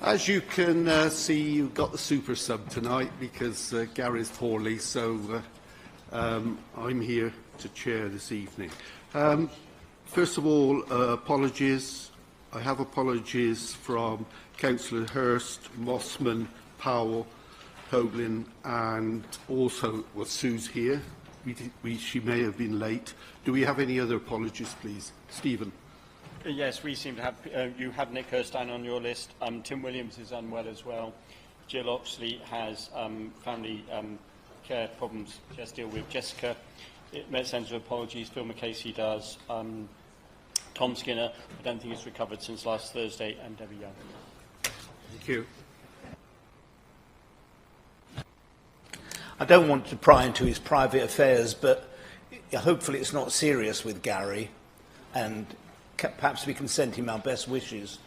As you can see, you've got the super sub tonight because Gary's poorly, so I'm here to chair this evening. First of all, apologies. I have apologies from Councillor Hurst, Mossman, Powell, Hoagland, and also, well, Sue's here. She may have been late. Do we have any other apologies, please? Stephen. Yes, we seem to have, you have Nick Hurst down on your list. Tim Williams is unwell as well. Jill Oxley has family care problems she has to deal with. Jessica sends her apologies. Phil McCasey does. Tom Skinner, I don't think he's recovered since last Thursday, and Debbie Young. Thank you. I don't want to pry into his private affairs, but hopefully it's not serious with Gary, and perhaps we can send him our best wishes.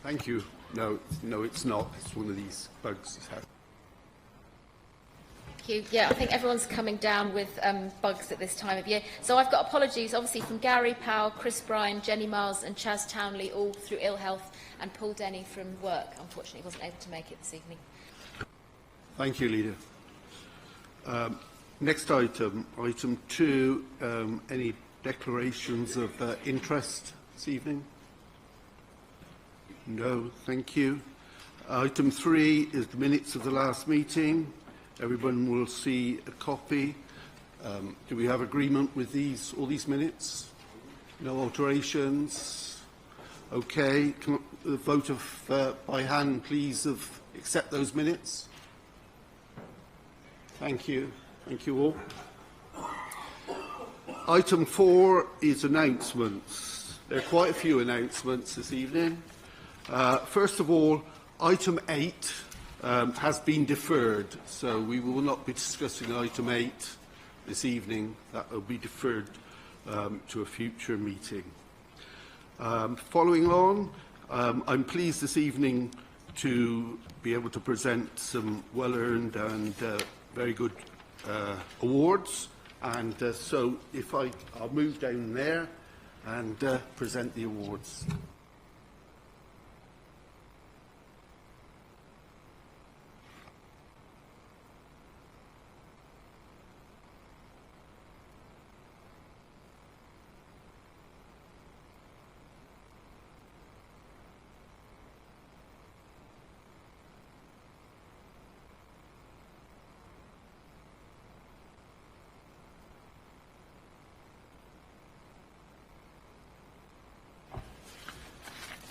Thank you. No, it's not. It's one of these bugs. Thank you. Yeah, I think everyone's coming down with bugs at this time of year. So I've got apologies, obviously, from Gary Powell, Chris Bryan, Jenny Miles and Chaz Townley, all through ill health, and Paul Denny from work. Unfortunately, wasn't able to make it this evening. Thank you, Leader. Next item, item 2, any declarations of interest this evening? No, thank you. Item 3 is the minutes of the last meeting. Everyone will see a copy. Do we have agreement with all these minutes? No alterations? Okay. Can the vote of by hand, please, of accept those minutes? Thank you. Thank you all. Item 4 is announcements. There are quite a few announcements this evening. First of all, item 8 has been deferred, so we will not be discussing item 8 this evening. That will be deferred to a future meeting. Following on, I'm pleased this evening to be able to present some well-earned and very good awards. And so if I'll move down there and present the awards.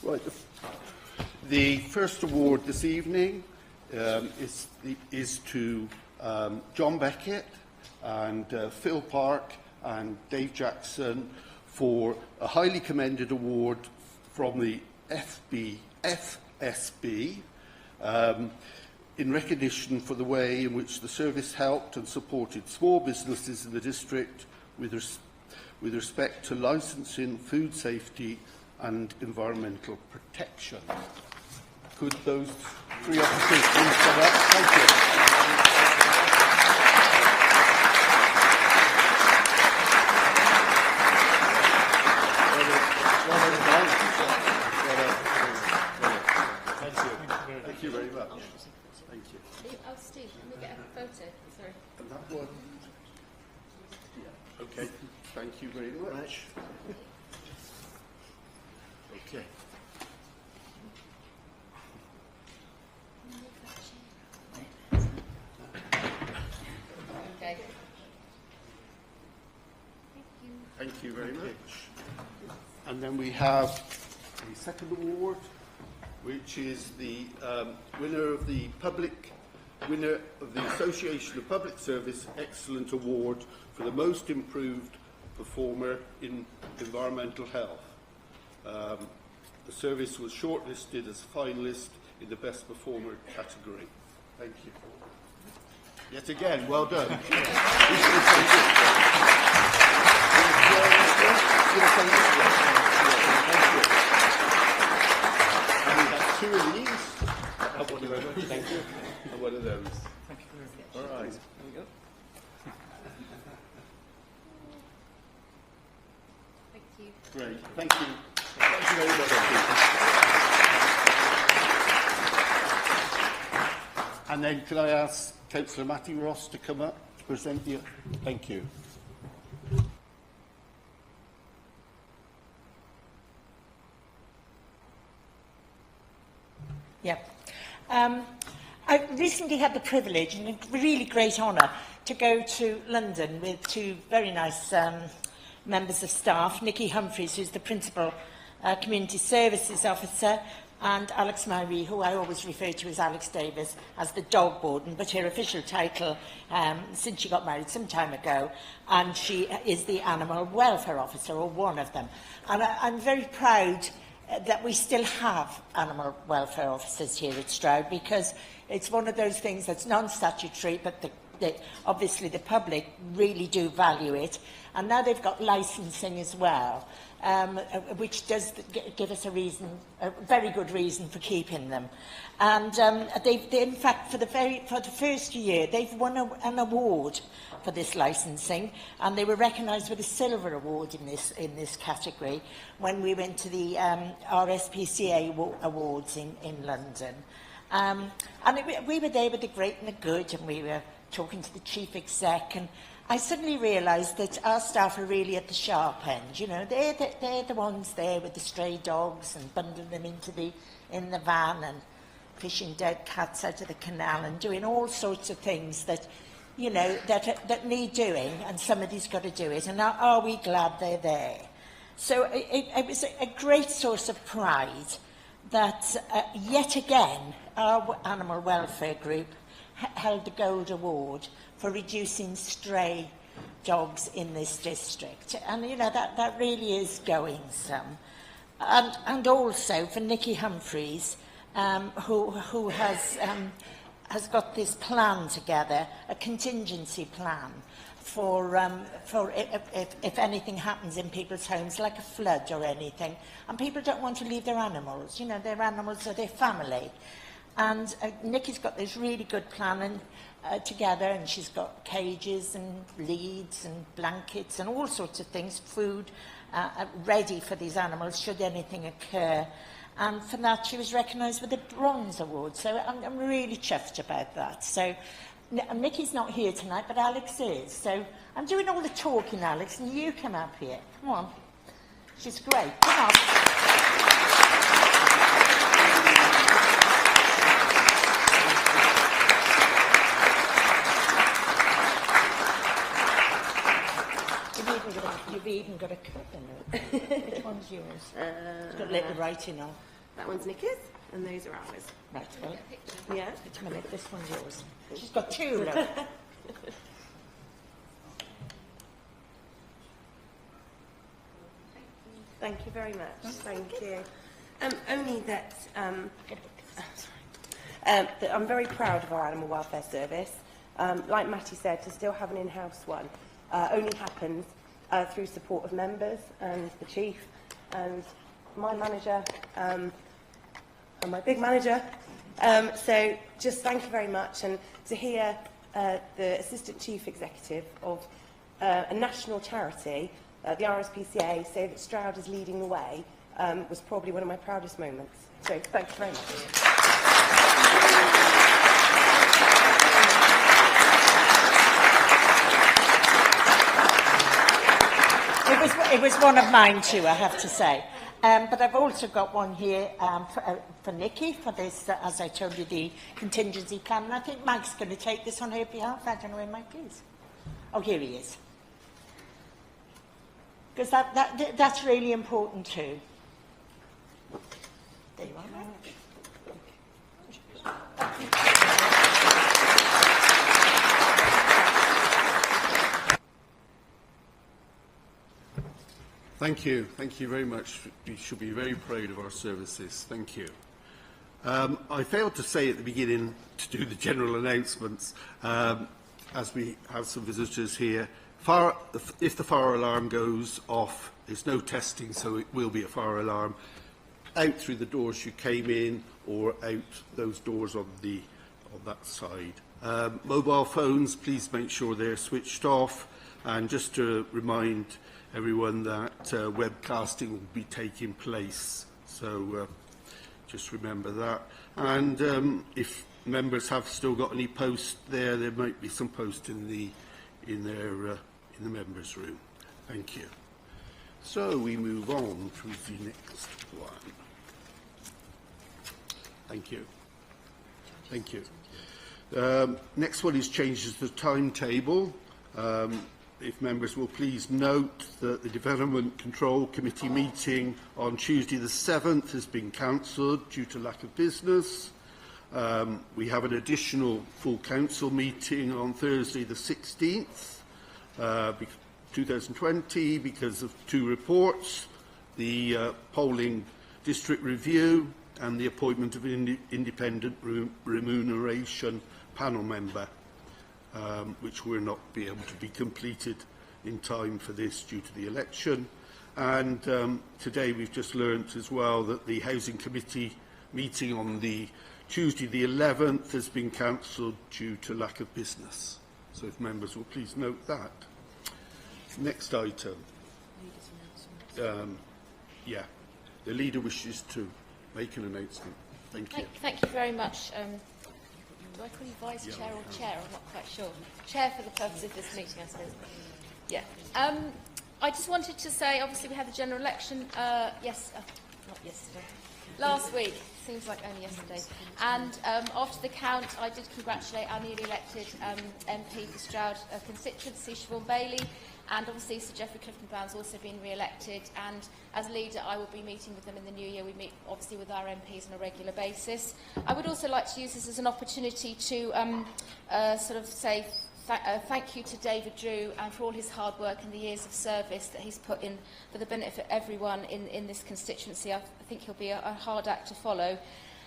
Right. The first award this evening is to John Beckett and Phil Park and Dave Jackson for a highly commended award from the FSB in recognition for the way in which the service helped and supported small businesses in the district with respect to licensing, food safety and environmental protection. Could those three officers please come up? Thank you. Thank you very much. Thank you. Oh, Steve, can we get a photo? Sorry. And that one? Yeah. Okay. Thank you very much. Okay. Okay. Thank you very much. And then we have the second award, which is the winner of the Association of Public Service Excellent Award for the most improved performer in environmental health. The service was shortlisted as a finalist in the Best Performer category. Thank you. Yet again, well done. And we have 2 of these. One of those. Thank you. And one of those. Thank you very much. All right. There we go. Thank you. Great. Thank you. Thank you very much. And then can I ask Councillor Matty Ross to come up to present you? Thank you. Yeah. I recently had the privilege and a really great honour to go to London with two very nice members of staff, Nikki Humphreys, who's the Principal Community Services Officer, and Alex Myrie, who I always refer to as Alex Davis, as the dog warden, but her official title, since she got married some time ago, and she is the Animal Welfare Officer, or one of them. And I'm very proud that we still have animal welfare officers here at Stroud, because it's one of those things that's non-statutory, but obviously the public really do value it. And now they've got licensing as well, which does give us a very good reason for keeping them. And they in fact, for the first year, they've won an award for this licensing, and they were recognised with a silver award in this category when we went to the RSPCA awards in London. And we were there with the great and the good, and we were talking to the chief exec, and I suddenly realised that our staff are really at the sharp end. You know, they're the ones there with the stray dogs and bundling them in the van and fishing dead cats out of the canal and doing all sorts of things that, you know, that need doing, and somebody's got to do it. And are we glad they're there? So it was a great source of pride that yet again our animal welfare group held the Gold Award for reducing stray dogs in this district. And, you know, that really is going some. And also for Nikki Humphreys, who has got this plan together, a contingency plan for if anything happens in people's homes, like a flood or anything, and people don't want to leave their animals. You know, their animals are their family. And Nikki's got this really good plan together, and she's got cages and leads and blankets and all sorts of things, food ready for these animals should anything occur. And for that, she was recognised with a Bronze Award. So I'm really chuffed about that. So Nikki's not here tonight, but Alex is. So I'm doing all the talking, Alex, and you come up here. Come on. She's great. Come on. You've even got a cup in it. Which one's yours? It's got little writing on. That one's Nikki's, and those are ours. Right, well, Yeah. wait a minute, this one's yours. She's got two, look. Thank you very much. Thank you. Only that, that I'm very proud of our animal welfare service. Like Matty said, to still have an in-house one only happens through support of members and the chief and my manager and my big manager. So just thank you very much. And to hear the Assistant Chief Executive of a national charity, the RSPCA, say that Stroud is leading the way was probably one of my proudest moments. So thank you very much. It was one of mine too, I have to say. But I've also got one here for Nikki, for this, as I told you, the contingency plan. And I think Mike's going to take this on her behalf. I don't know where Mike is. Oh, here he is. Because that's really important too. There you are, Mike. Thank you. Thank you very much. We should be very proud of our services. Thank you. I failed to say at the beginning to do the general announcements, as we have some visitors here. If the fire alarm goes off, there's no testing, so it will be a fire alarm. Out through the doors you came in, or out those doors on that side. Mobile phones, please make sure they're switched off. And just to remind everyone that webcasting will be taking place, so just remember that. And if members have still got any posts there, there might be some posts in the members' room. Thank you. So we move on to the next one. Thank you. Thank you. Next one is changes to the timetable. If members will please note that the Development Control Committee meeting on Tuesday the 7th has been cancelled due to lack of business. We have an additional full council meeting on Thursday the 16th, 2020, because of two reports, the polling district review and the appointment of an independent remuneration panel member, which will not be able to be completed in time for this due to the election. And today we've just learnt as well that the Housing Committee meeting on the Tuesday the 11th has been cancelled due to lack of business. So if members will please note that. Next item. Yeah, the leader wishes to make an announcement. Thank you. Thank you very much. Do I call you Vice Chair or Chair? I'm not quite sure. Chair for the purpose of this meeting, I suppose. Yeah. I just wanted to say, obviously we had the general election not yesterday, last week. Seems like only yesterday. And after the count, I did congratulate our newly elected MP for Stroud constituency, Siobhan Bailey, and obviously Sir Geoffrey Clifton-Brown's also been re-elected. And as leader, I will be meeting with them in the new year. We meet obviously with our MPs on a regular basis. I would also like to use this as an opportunity to sort of say thank you to David Drew and for all his hard work and the years of service that he's put in for the benefit of everyone in this constituency. I think he'll be a hard act to follow.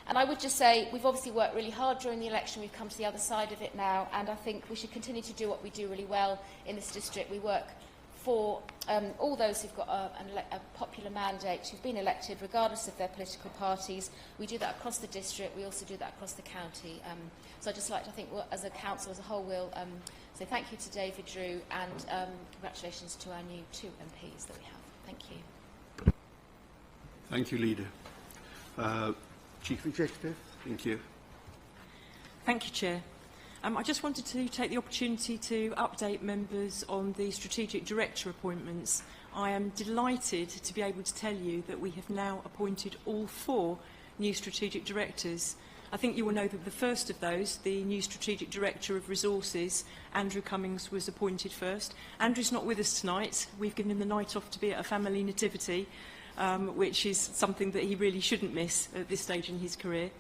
And I would just say we've obviously worked really hard during the election. We've come to the other side of it now, and I think we should continue to do what we do really well in this district. We work for all those who've got a popular mandate, who've been elected regardless of their political parties. We do that across the district. We also do that across the county. So I'd just like to think, as a council as a whole, we'll say thank you to David Drew and congratulations to our new two MPs that we have. Thank you. Thank you, Leader. Chief Executive, thank you. Thank you, Chair. I just wanted to take the opportunity to update members on the Strategic Director appointments. I am delighted to be able to tell you that we have now appointed all 4 new Strategic Directors. I think you will know that the first of those, the new Strategic Director of Resources, Andrew Cummings, was appointed first. Andrew's not with us tonight. We've given him the night off to be at a family nativity, which is something that he really shouldn't miss at this stage in his career.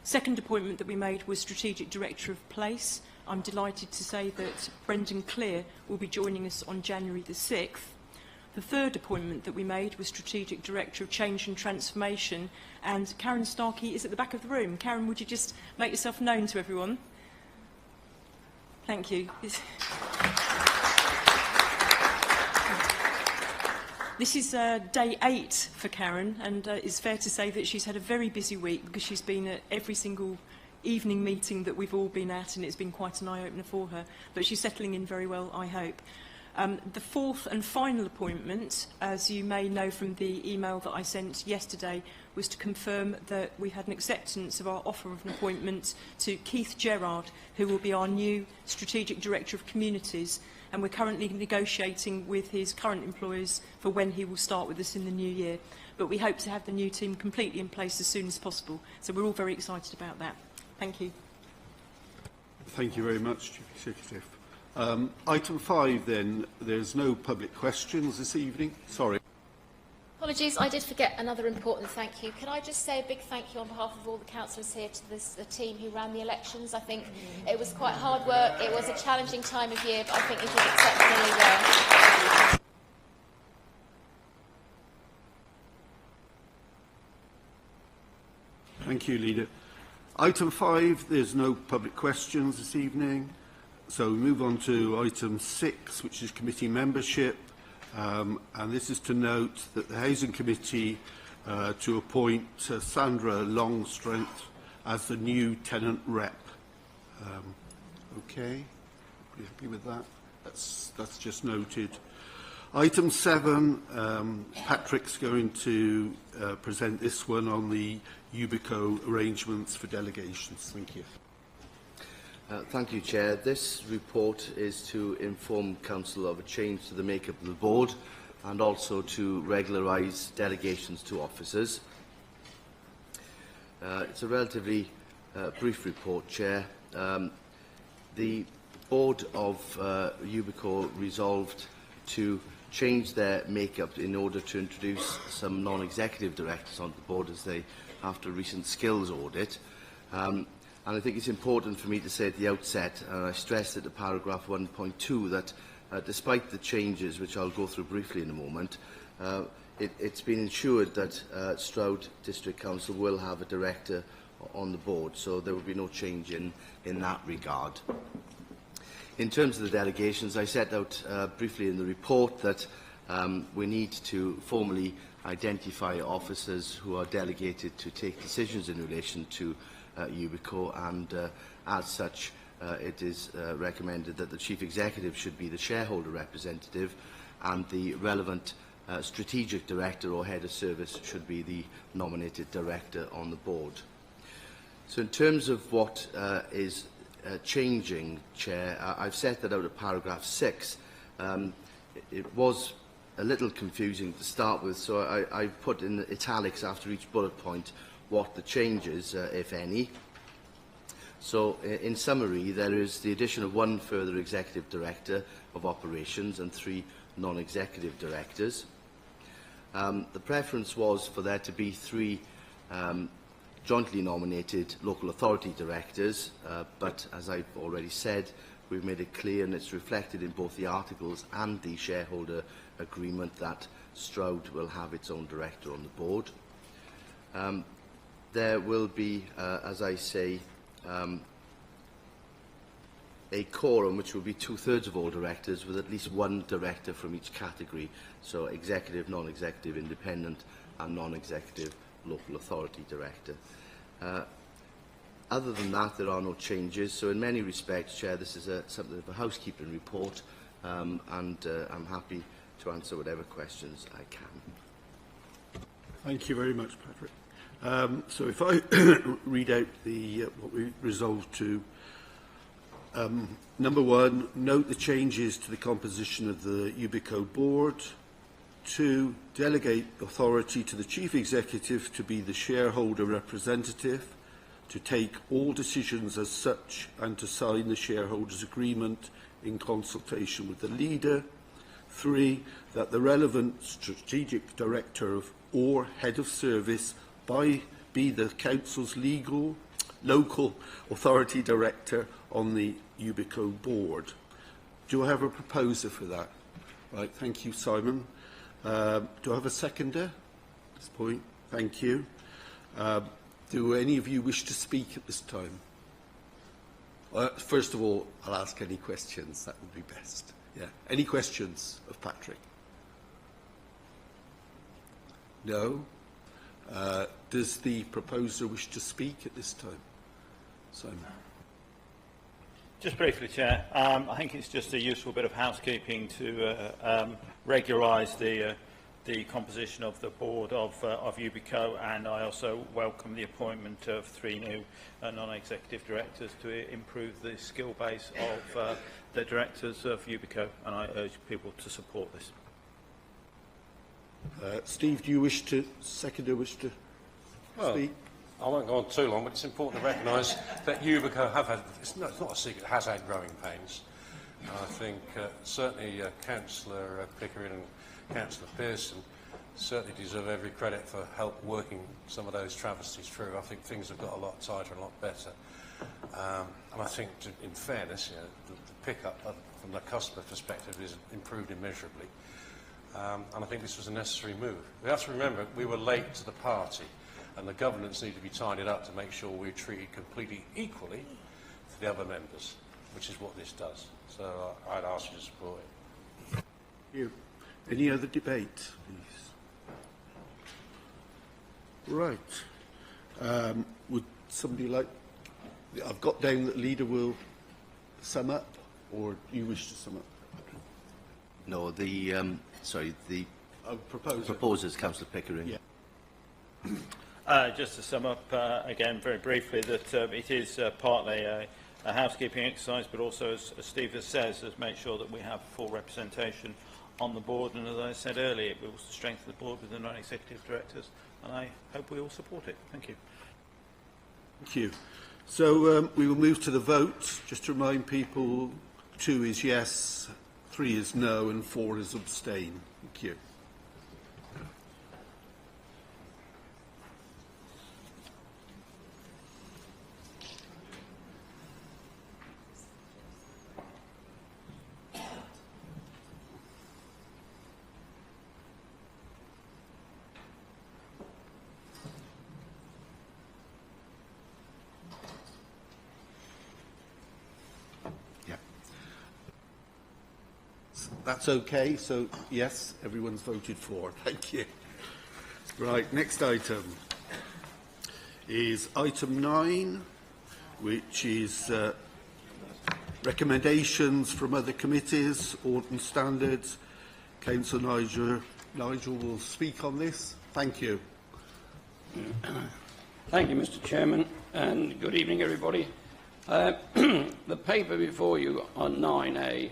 Second appointment that we made was Strategic Director of Place. I'm delighted to say that Brendan Clear will be joining us on January the 6th. The third appointment that we made was Strategic Director of Change and Transformation, and Karen Starkey is at the back of the room. Karen, would you just make yourself known to everyone? Thank you. This is day 8 for Karen, and it's fair to say that she's had a very busy week because she's been at every single evening meeting that we've all been at, and it's been quite an eye-opener for her. But she's settling in very well, I hope. The fourth and final appointment, as you may know from the email that I sent yesterday, was to confirm that we had an acceptance of our offer of an appointment to Keith Gerard, who will be our new Strategic Director of Communities. And we're currently negotiating with his current employers for when he will start with us in the new year. But we hope to have the new team completely in place as soon as possible. So we're all very excited about that. Thank you. Thank you very much, Chief Executive. Item 5 then, there's no public questions this evening. Sorry. Apologies, I did forget another important thank you. Can I just say a big thank you on behalf of all the councillors here to the team who ran the elections. I think it was quite hard work. It was a challenging time of year, but I think you did exceptionally well. Thank you, Leader. Item 5, there's no public questions this evening. So we move on to item 6, which is committee membership. And this is to note that the Housing Committee to appoint Sandra Longstrength as the new tenant rep. Okay, are you happy with that? That's just noted. Item 7, Patrick's going to present this one on the Ubico arrangements for delegations. Thank you. Thank you, Chair. This report is to inform Council of a change to the makeup of the board and also to regularise delegations to officers. It's a relatively brief report, Chair. The board of Ubico resolved to change their makeup in order to introduce some non-executive directors onto the board after a recent skills audit. And I think it's important for me to say at the outset, and I stressed it at paragraph 1.2, that despite the changes, which I'll go through briefly in a moment, it's been ensured that Stroud District Council will have a director on the board, so there will be no change in that regard. In terms of the delegations, I set out briefly in the report that we need to formally identify officers who are delegated to take decisions in relation to Ubico, and as such it is recommended that the Chief Executive should be the shareholder representative and the relevant strategic director or head of service should be the nominated director on the board. So in terms of what is changing, Chair, I've set that out at paragraph 6. It was a little confusing to start with, so I put in the italics after each bullet point what the changes, if any. So, in summary, there is the addition of one further executive director of operations and 3 non-executive directors. The preference was for there to be 3 jointly nominated local authority directors, but as I've already said, we've made it clear, and it's reflected in both the articles and the shareholder agreement, that Stroud will have its own director on the board. There will be, as I say, a quorum which will be 2/3 of all directors, with at least 1 director from each category, so executive, non-executive, independent and non-executive local authority director. Other than that, there are no changes, so in many respects, Chair, this is something of a housekeeping report, and I'm happy to answer whatever questions I can. Thank you very much, Patrick. So if I read out what we resolved to. Number 1, note the changes to the composition of the Ubico board. 2, delegate authority to the Chief Executive to be the shareholder representative, to take all decisions as such and to sign the shareholders' agreement in consultation with the leader. 3, that the relevant strategic director or head of service be the council's local authority director on the Ubico board. Do I have a proposer for that? Right, thank you, Simon. Do I have a seconder at this point? Thank you. Do any of you wish to speak at this time? First of all, I'll ask any questions. That would be best. Yeah. Any questions of Patrick? No? Does the proposer wish to speak at this time? Simon. Just briefly, Chair, I think it's just a useful bit of housekeeping to regularise the composition of the board of Ubico, and I also welcome the appointment of 3 new non-executive directors to improve the skill base of the directors of Ubico, and I urge people to support this. Steve, do you wish to speak? I won't go on too long, but it's important to recognise that Ubico have had, it's not a secret, has had growing pains. I think certainly Councillor Pickering and Councillor Pearson certainly deserve every credit for help working some of those travesties through. I think things have got a lot tighter and a lot better. And I think, in fairness, the pick-up from the customer perspective is improved immeasurably. And I think this was a necessary move. We have to remember, we were late to the party, and the governance needed to be tidied up to make sure we're treated completely equally to the other members, which is what this does. So I'd ask you to support it. Thank you. Any other debate, please? Right. Would somebody like... I've got down that leader will sum up, or do you wish to sum up? No, the proposer is Councillor Pickering. Yeah. Just to sum up again very briefly, that it is partly a a housekeeping exercise, but also, as Steve has said, has make sure that we have full representation on the board. And as I said earlier, it will strengthen the board with the non-executive directors, and I hope we all support it. Thank you. Thank you. So we will move to the vote. Just to remind people, 2 is yes, 3 is no, and 4 is abstain. Thank you. That's okay. So, yes, everyone's voted for. Thank you. Right, next item is item 9, which is recommendations from other committees, Audit Standards. Councillor Nigel will speak on this. Thank you. Thank you, Mr. Chairman, and good evening, everybody. The paper before you on 9A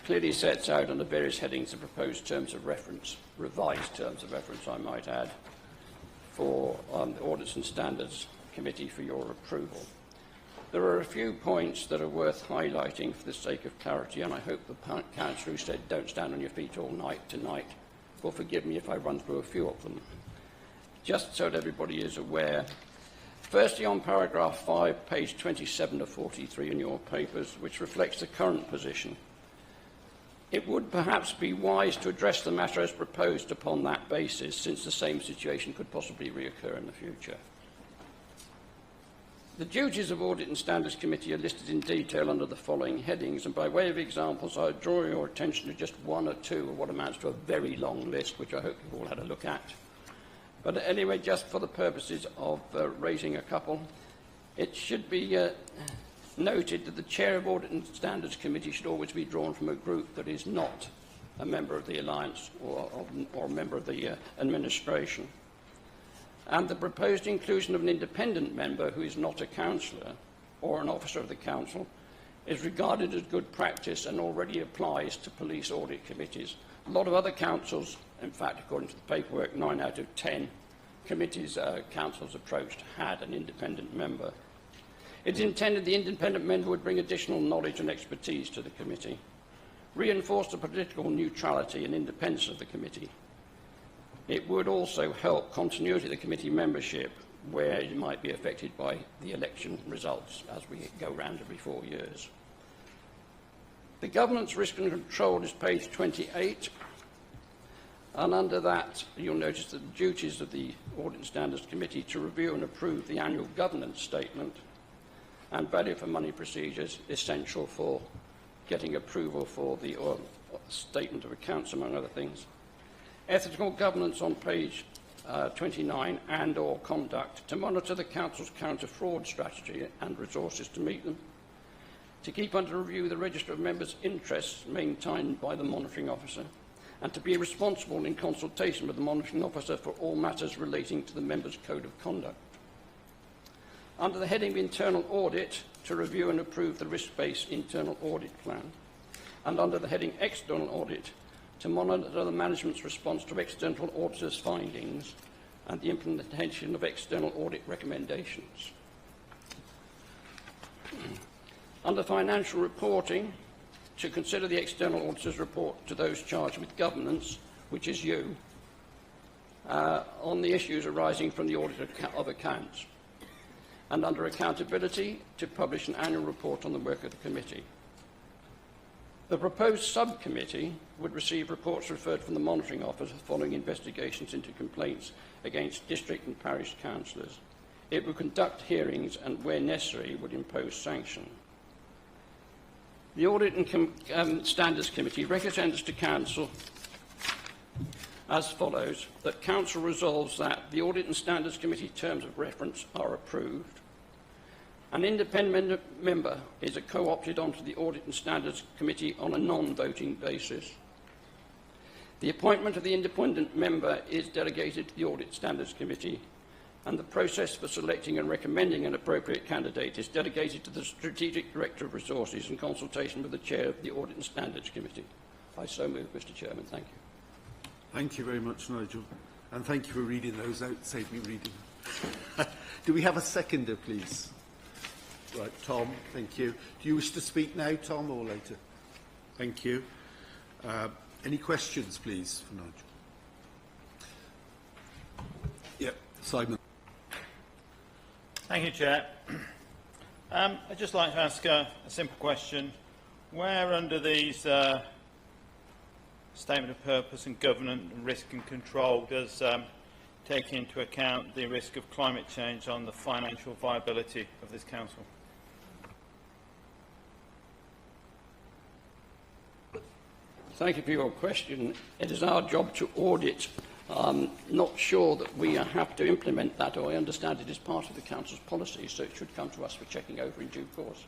clearly sets out on the various headings the proposed terms of reference, revised terms of reference, I might add, for the Audits and Standards Committee for your approval. There are a few points that are worth highlighting for the sake of clarity, and I hope the councillor who said don't stand on your feet all night tonight will forgive me if I run through a few of them. Just so that everybody is aware, firstly on paragraph 5, page 27 of 43 in your papers, which reflects the current position. It would perhaps be wise to address the matter as proposed upon that basis, since the same situation could possibly reoccur in the future. The duties of Audit and Standards Committee are listed in detail under the following headings, and by way of examples, I would draw your attention to just 1 or 2 of what amounts to a very long list, which I hope you've all had a look at. But anyway, just for the purposes of raising a couple, it should be noted that the Chair of Audit and Standards Committee should always be drawn from a group that is not a member of the Alliance or a member of the administration. And the proposed inclusion of an independent member who is not a councillor or an officer of the council is regarded as good practice and already applies to police audit committees. A lot of other councils, in fact, according to the paperwork, 9 out of 10 committees councils approached had an independent member. It's intended the independent member would bring additional knowledge and expertise to the committee, reinforce the political neutrality and independence of the committee. It would also help continuity of the committee membership where it might be affected by the election results as we go round every 4 years. The governance, risk and control is page 28, and under that you'll notice that the duties of the Audit and Standards Committee to review and approve the annual governance statement and value for money procedures essential for getting approval for the statement of accounts, among other things. Ethical governance on page 29 and or conduct to monitor the Council's counter-fraud strategy and resources to meet them. To keep under review the register of members' interests maintained by the monitoring officer, and to be responsible in consultation with the monitoring officer for all matters relating to the members' code of conduct. Under the heading of internal audit, to review and approve the risk-based internal audit plan, and under the heading external audit, to monitor the management's response to external auditors' findings and the implementation of external audit recommendations. Under financial reporting, to consider the external auditor's report to those charged with governance, which is you, on the issues arising from the audit of accounts. And under accountability, to publish an annual report on the work of the committee. The proposed subcommittee would receive reports referred from the monitoring officer following investigations into complaints against district and parish councillors. It would conduct hearings and, where necessary, would impose sanction. The Audit and Standards Committee recommends to Council as follows, that Council resolves that the Audit and Standards Committee terms of reference are approved. An independent member is co-opted onto the Audit and Standards Committee on a non-voting basis. The appointment of the independent member is delegated to the Audit Standards Committee, and the process for selecting and recommending an appropriate candidate is delegated to the Strategic Director of Resources in consultation with the Chair of the Audit and Standards Committee. I so move, Mr. Chairman. Thank you. Thank you very much, Nigel. And thank you for reading those out. Save me reading. Do we have a seconder, please? Right, Tom, thank you. Do you wish to speak now, Tom, or later? Thank you. Any questions, please, for Nigel? Yep, Simon. Thank you, Chair. I'd just like to ask a simple question. Where under these Statement of Purpose and Governance and Risk and Control does take into account the risk of climate change on the financial viability of this council? Thank you for your question. It is our job to audit. I'm not sure that we have to implement that, or I understand it is part of the Council's policy, so it should come to us for checking over in due course.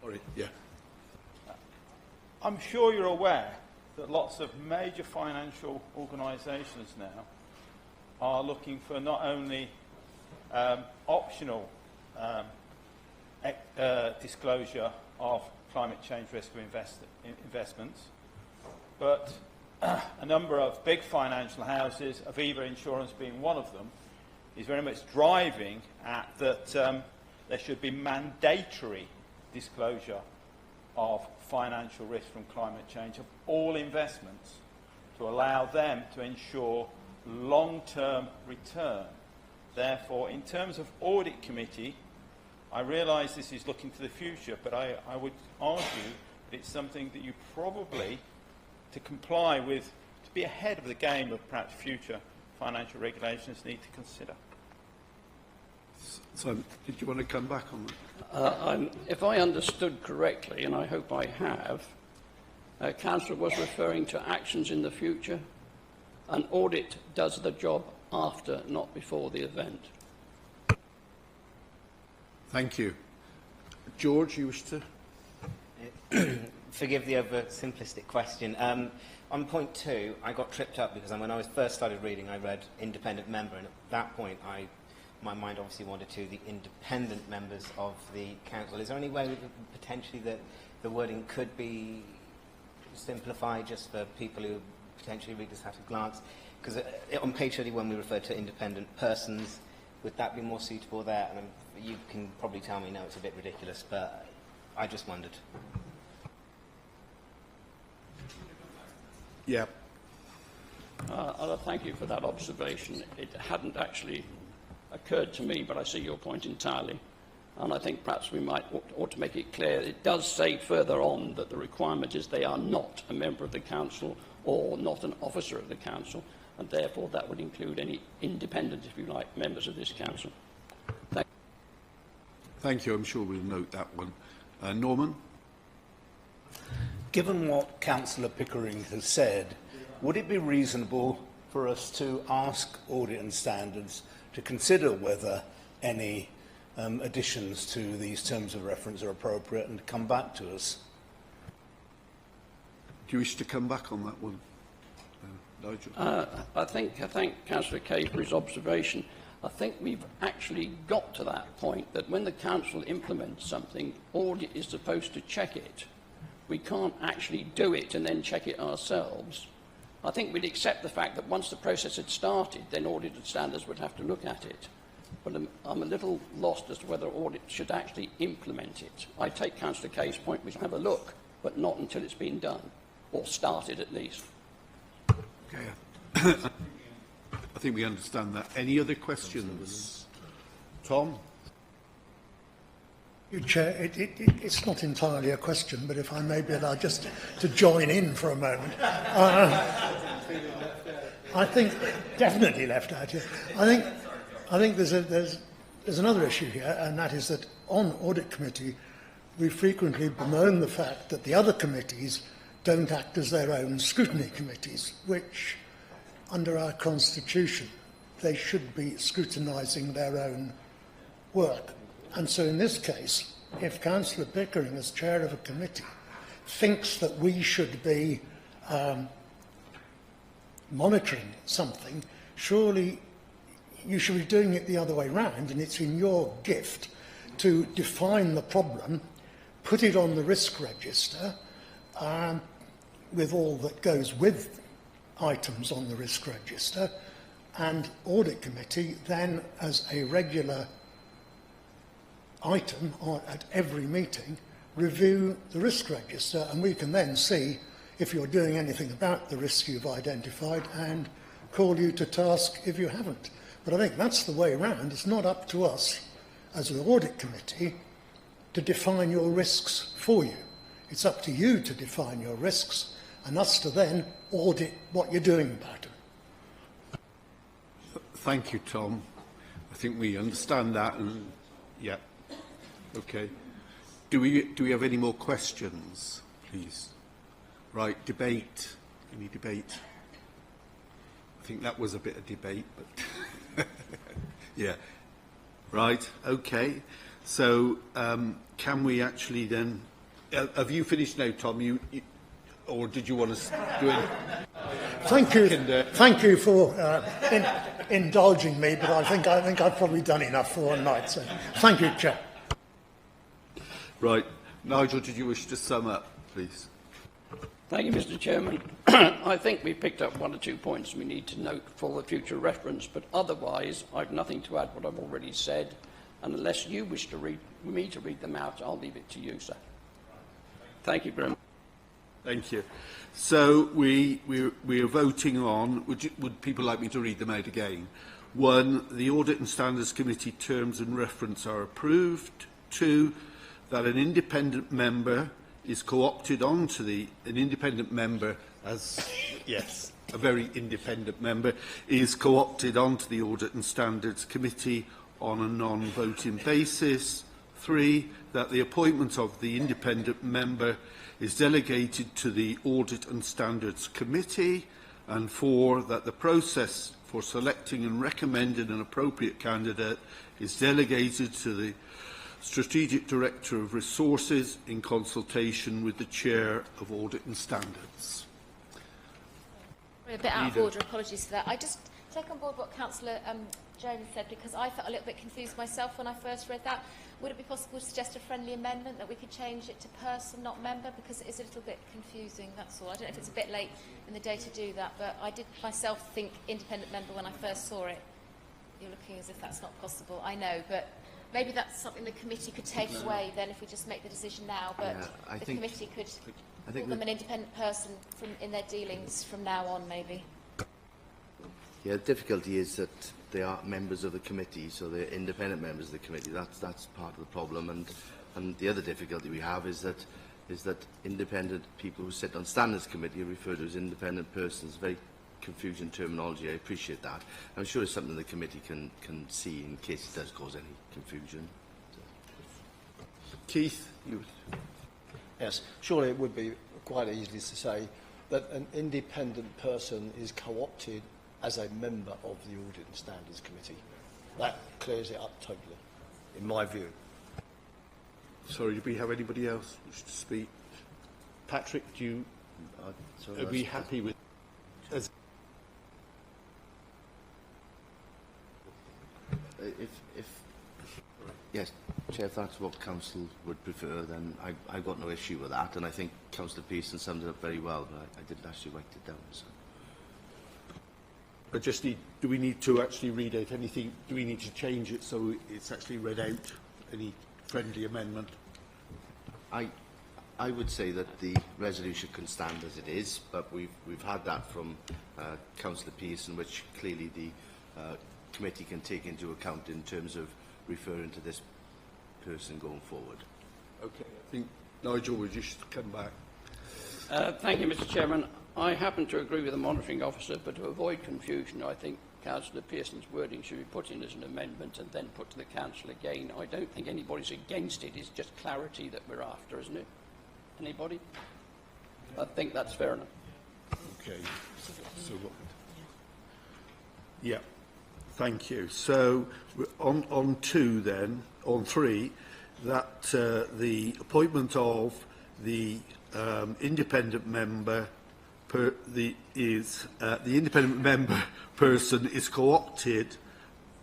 Sorry, yeah. I'm sure you're aware that lots of major financial organisations now are looking for not only optional disclosure of climate change risk of investments, but a number of big financial houses, Aviva Insurance being one of them, is very much driving at that there should be mandatory disclosure of financial risk from climate change of all investments to allow them to ensure long-term return. Therefore, in terms of audit committee, I realise this is looking to the future, but I would argue that it's something that you probably, to comply with, to be ahead of the game of perhaps future financial regulations, need to consider. So, did you want to come back on that? If I understood correctly, and I hope I have, Councillor was referring to actions in the future. An audit does the job after, not before the event. Thank you. George, you wish to? Forgive the over-simplistic question. On point 2, I got tripped up because when I first started reading, I read independent member, and at that point, my mind obviously wandered to the independent members of the council. Is there any way that potentially that the wording could be simplified just for people who potentially read this at a glance? Because on page 31 we refer to independent persons. Would that be more suitable there? And you can probably tell me, no, it's a bit ridiculous, but I just wondered. Yeah. Thank you for that observation. It hadn't actually occurred to me, but I see your point entirely. And I think perhaps we might ought to make it clear. It does say further on that the requirement is they are not a member of the council or not an officer of the council, and therefore that would include any independent, if you like, members of this council. Thank you. I'm sure we'll note that one. Norman? Given what Councillor Pickering has said, would it be reasonable for us to ask Audit and Standards to consider whether any additions to these terms of reference are appropriate and come back to us? Do you wish to come back on that one, Nigel? I thank Councillor Kay for his observation. I think we've actually got to that point that when the council implements something, audit is supposed to check it. We can't actually do it and then check it ourselves. I think we'd accept the fact that once the process had started, then Audit and Standards would have to look at it. But I'm a little lost as to whether audit should actually implement it. I take Councillor Kay's point, we should have a look, but not until it's been done, or started at least. Okay. I think we understand that. Any other questions? Tom? Chair, it's not entirely a question, but if I may be allowed just to join in for a moment. I think definitely left out here. I think there's another issue here, and that is that on Audit Committee, we frequently bemoan the fact that the other committees don't act as their own scrutiny committees, which, under our constitution, they should be scrutinising their own work. And so in this case, if Councillor Pickering, as chair of a committee, thinks that we should be monitoring something, surely you should be doing it the other way round, and it's in your gift to define the problem, put it on the risk register, with all that goes with items on the risk register, and Audit Committee then, as a regular item at every meeting, review the risk register, and we can then see if you're doing anything about the risks you've identified and call you to task if you haven't. But I think that's the way around. It's not up to us as the Audit Committee to define your risks for you. It's up to you to define your risks and us to then audit what you're doing about them. Thank you, Tom. I think we understand that. And, yeah. Okay. Do we have any more questions, please? Right, debate. Any debate? I think that was a bit of debate, but yeah. Right, okay. So can we actually then... have you finished now, Tom? Or did you want to do it? Thank you for indulging me, but I think I've probably done enough for one night. So thank you, Chair. Right. Nigel, did you wish to sum up, please? Thank you, Mr. Chairman. I think we picked up one or two points we need to note for the future reference, but otherwise I've nothing to add what I've already said, and unless you wish to read them out, I'll leave it to you, sir. Thank you very much. Thank you. So we are voting on, would people like me to read them out again? 1, the Audit and Standards Committee terms and reference are approved. 2, that an independent member is co-opted onto an independent member as, yes, a very independent member, is co-opted onto the Audit and Standards Committee on a non-voting basis. 3, that the appointment of the independent member is delegated to the Audit and Standards Committee. And 4, that the process for selecting and recommending an appropriate candidate is delegated to the Strategic Director of Resources in consultation with the Chair of Audit and Standards. We're a bit out of order, apologies for that. I just take on board what Councillor Jones said, because I felt a little bit confused myself when I first read that. Would it be possible to suggest a friendly amendment that we could change it to person, not member, because it is a little bit confusing, that's all. I don't know if it's a bit late in the day to do that, but I did myself think independent member when I first saw it. You're looking as if that's not possible, I know, but maybe that's something the committee could take away then if we just make the decision now, but yeah, the committee could call them an independent person in their dealings from now on, maybe. Yeah, the difficulty is that they are members of the committee, so they're independent members of the committee. That's part of the problem, and the other difficulty we have is that independent people who sit on standards committee are referred to as independent persons. Very confusing terminology. I appreciate that. I'm sure it's something the committee can see in case it does cause any confusion. Keith, you. Yes, surely it would be quite easy to say that an independent person is co-opted as a member of the Audit and Standards Committee. That clears it up totally, in my view. Sorry, do we have anybody else wish to speak? Patrick, are we happy with... Yes, Chair, if that's what Council would prefer, then I've got no issue with that, and I think Councillor Pearson summed it up very well, but I didn't actually write it down. So. But just do we need to actually read out anything? Do we need to change it so it's actually read out? Any friendly amendment? I would say that the resolution can stand as it is, but we've had that from Councillor Pearson, which clearly the committee can take into account in terms of referring to this person going forward. Okay, I think Nigel would just come back. Thank you, Mr. Chairman. I happen to agree with the monitoring officer, but to avoid confusion, I think Councillor Pearson's wording should be put in as an amendment and then put to the council again. I don't think anybody's against it. It's just clarity that we're after, isn't it? Anybody? I think that's fair enough. Okay. So what? Yeah. Thank you. So on 2 then, on 3, that the appointment of the independent member the independent member person is co-opted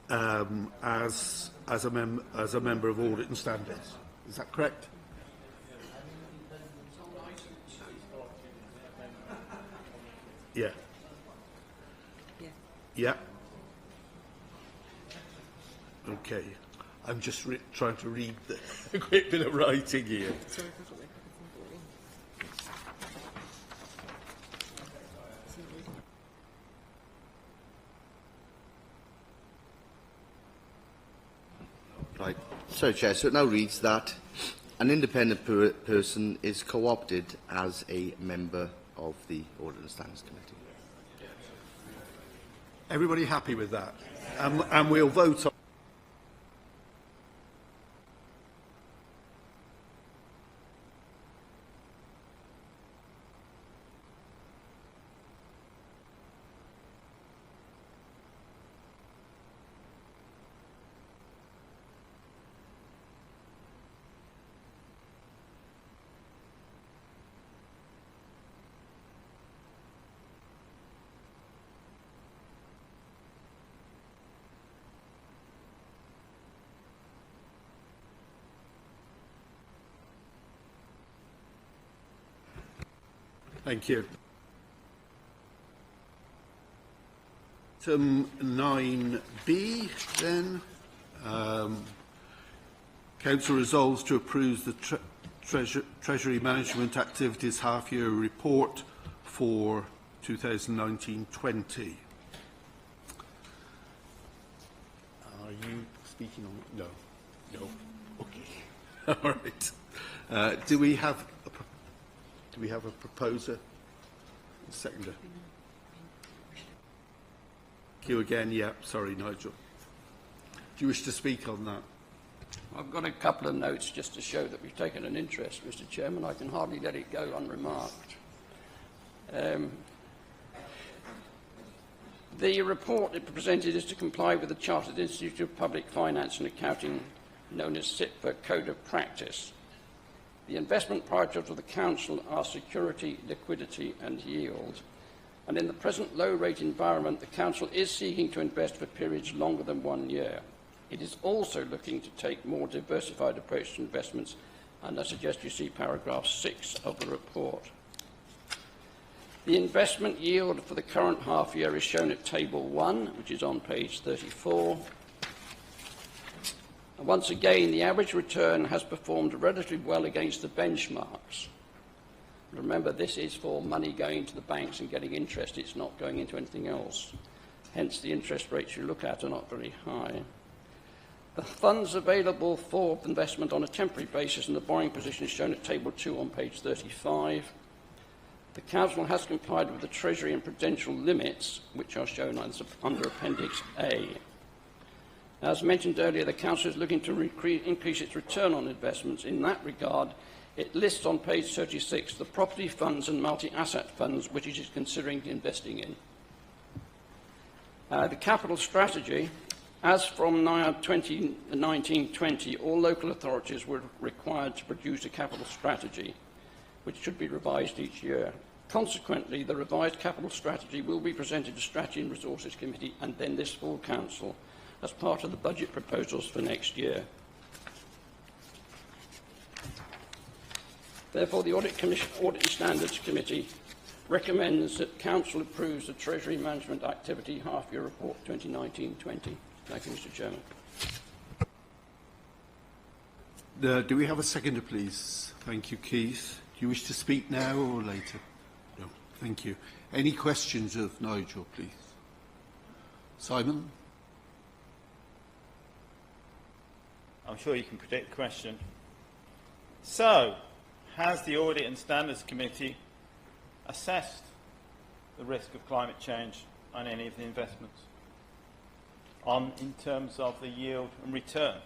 as a member of Audit and Standards. Is that correct? Yeah. Yeah. Okay. I'm just trying to read a quick bit of writing here. Right. So, Chair, so it now reads that an independent person is co-opted as a member of the Audit and Standards Committee. Everybody happy with that? And we'll vote on. Thank you. Item 9B, then. Council resolves to approve the Treasury Management Activities Half-Year Report for 2019-20. Are you speaking on it? No. No. Okay. All right. Do we have a proposer? Seconder. Thank you again. Yeah, sorry, Nigel. Do you wish to speak on that? I've got a couple of notes just to show that we've taken an interest, Mr. Chairman. I can hardly let it go unremarked. The report it presented is to comply with the Chartered Institute of Public Finance and Accounting, known as CIPFA Code of Practice. The investment priorities of the Council are security, liquidity and yield. And in the present low-rate environment, the Council is seeking to invest for periods longer than 1 year. It is also looking to take a more diversified approach to investments, and I suggest you see paragraph 6 of the report. The investment yield for the current half year is shown at Table 1, which is on page 34. And once again, the average return has performed relatively well against the benchmarks. Remember, this is for money going to the banks and getting interest. It's not going into anything else. Hence, the interest rates you look at are not very high. The funds available for investment on a temporary basis and the borrowing position is shown at Table 2 on page 35. The Council has complied with the Treasury and Prudential limits, which are shown under Appendix A. As mentioned earlier, the Council is looking to increase its return on investments. In that regard, it lists on page 36 the property funds and multi-asset funds which it is considering investing in. The capital strategy, as from 2019-20, all local authorities were required to produce a capital strategy, which should be revised each year. Consequently, the revised capital strategy will be presented to Strategy and Resources Committee and then this full Council as part of the budget proposals for next year. Therefore, the Audit and Standards Committee recommends that Council approves the Treasury Management Activity Half-Year Report 2019-20. Thank you, Mr. Chairman. Do we have a seconder, please? Thank you, Keith. Do you wish to speak now or later? No. Thank you. Any questions of Nigel, please? Simon? I'm sure you can predict the question. So, has the Audit and Standards Committee assessed the risk of climate change on any of the investments in terms of the yield and return?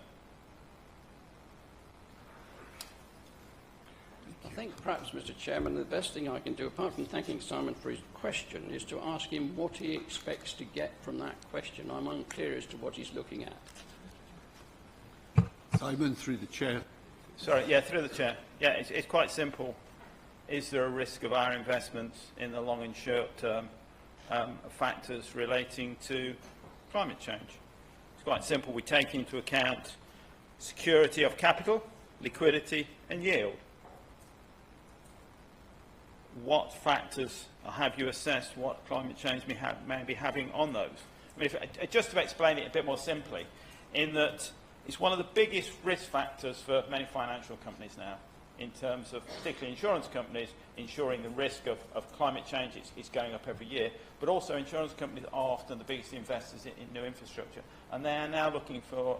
I think perhaps, Mr. Chairman, the best thing I can do, apart from thanking Simon for his question, is to ask him what he expects to get from that question. I'm unclear as to what he's looking at. Simon, through the chair. Sorry, yeah, through the chair. Yeah, it's quite simple. is there a risk of our investments in the long and short term factors relating to climate change? It's quite simple. We take into account security of capital, liquidity and yield. What factors have you assessed what climate change may be having on those? I mean, just to explain it a bit more simply, in that it's one of the biggest risk factors for many financial companies now, in terms of particularly insurance companies ensuring the risk of climate change is going up every year, but also insurance companies are often the biggest investors in new infrastructure, and they are now looking for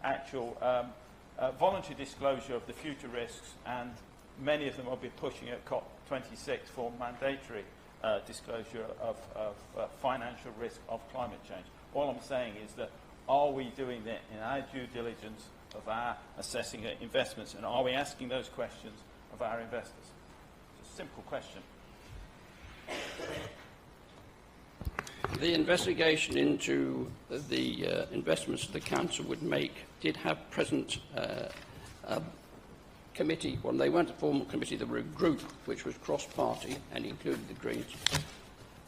actual voluntary disclosure of the future risks, and many of them will be pushing at COP26 for mandatory disclosure of financial risk of climate change. All I'm saying is that, are we doing that in our due diligence of our assessing investments, and are we asking those questions of our investors? It's a simple question. The investigation into the investments the Council would make did have present a committee. Well, they weren't a formal committee, they were a group which was cross-party and included the Greens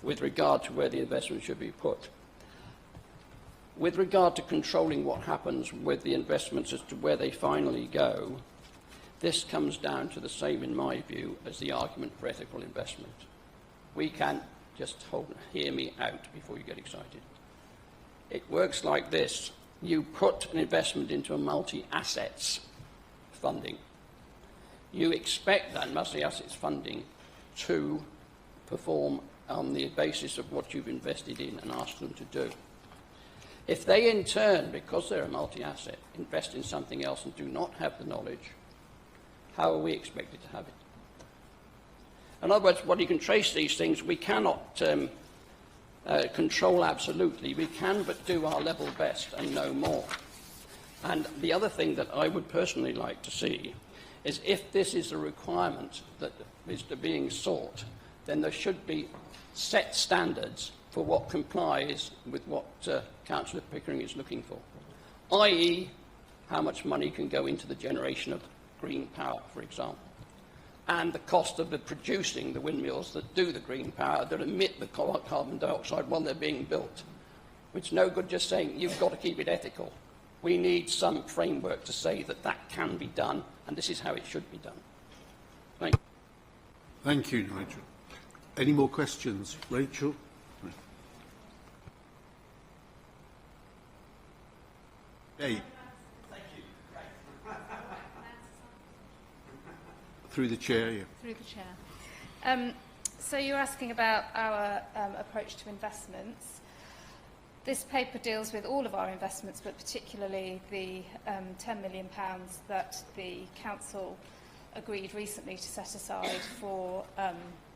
with regard to where the investment should be put. With regard to controlling what happens with the investments as to where they finally go, this comes down to the same, in my view, as the argument for ethical investment. We can't just hear me out before you get excited. It works like this. You put an investment into a multi-assets funding. You expect that multi-assets funding to perform on the basis of what you've invested in and asked them to do. If they in turn, because they're a multi-asset, invest in something else and do not have the knowledge, how are we expected to have it? In other words, while you can trace these things, we cannot control absolutely. We can but do our level best and no more. And the other thing that I would personally like to see is, if this is a requirement that is being sought, then there should be set standards for what complies with what Councillor Pickering is looking for, i.e. how much money can go into the generation of green power, for example, and the cost of producing the windmills that do the green power, that emit the carbon dioxide while they're being built. It's no good just saying you've got to keep it ethical. We need some framework to say that that can be done, and this is how it should be done. Thank you. Thank you, Nigel. Any more questions? Rachel? Hey. Through the chair, yeah. Through the chair. So you're asking about our approach to investments. This paper deals with all of our investments, but particularly the £10 million that the Council agreed recently to set aside for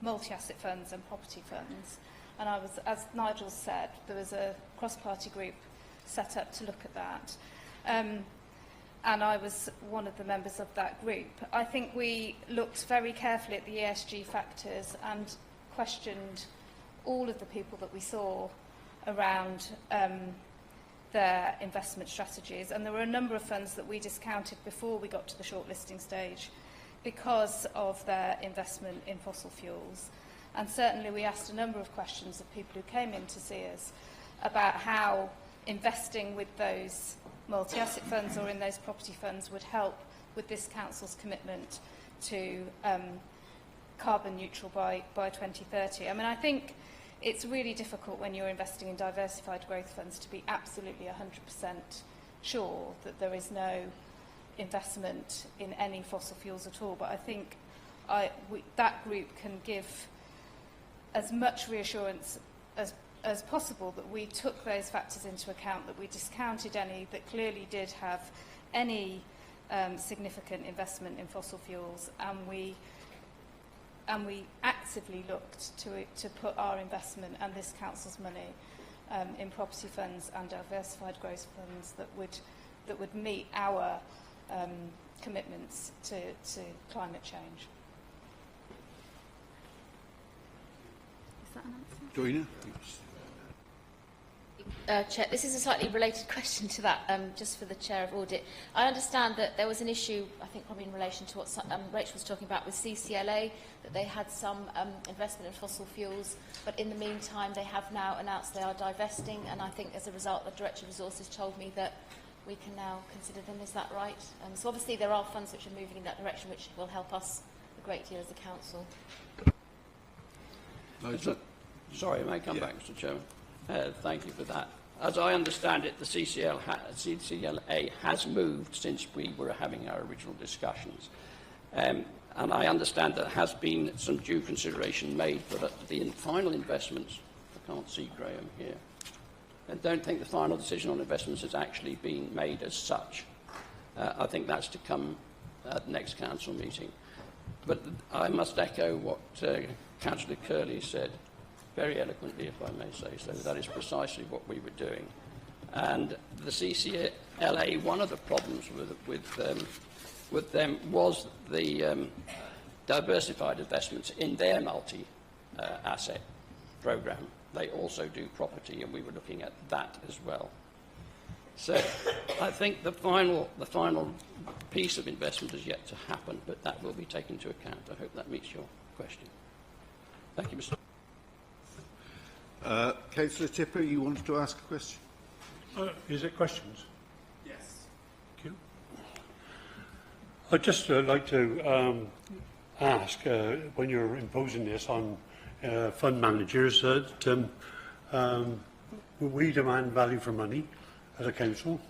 multi-asset funds and property funds. And I was, as Nigel said, there was a cross-party group set up to look at that. And I was one of the members of that group. I think we looked very carefully at the ESG factors and questioned all of the people that we saw around their investment strategies. And there were a number of funds that we discounted before we got to the shortlisting stage because of their investment in fossil fuels. And certainly we asked a number of questions of people who came in to see us about how investing with those multi-asset funds or in those property funds would help with this Council's commitment to carbon neutral by 2030. I mean, I think it's really difficult when you're investing in diversified growth funds to be absolutely 100% sure that there is no investment in any fossil fuels at all. But I think that group can give as much reassurance as possible that we took those factors into account, that we discounted any that clearly did have any significant investment in fossil fuels, and we actively looked to put our investment and this Council's money in property funds and diversified growth funds that would meet our commitments to climate change. Is that an answer? Joanna? Chair. This is a slightly related question to that, just for the Chair of Audit. I understand that there was an issue, I think probably in relation to what Rachel was talking about with CCLA, that they had some investment in fossil fuels, but in the meantime they have now announced they are divesting, and I think as a result the Director of Resources told me that we can now consider them. Is that right? So obviously there are funds which are moving in that direction which will help us a great deal as a Council. Sorry, I may come back, Mr. Chairman. Thank you for that. As I understand it, the CCLA has moved since we were having our original discussions. And I understand there has been some due consideration made for the final investments. I can't see Graham here. I don't think the final decision on investments has actually been made as such. I think that's to come at the next Council meeting. But I must echo what Councillor Curley said very eloquently, if I may say so. That is precisely what we were doing. And the CCLA, one of the problems with them was the diversified investments in their multi-asset programme. They also do property, and we were looking at that as well. So I think the final piece of investment is yet to happen, but that will be taken into account. I hope that meets your question. Thank you, Mr. Councillor Tipper, you wanted to ask a question? Is it questions? Yes. Thank you. I'd just like to ask, when you're imposing this on fund managers, that we demand value for money as a council.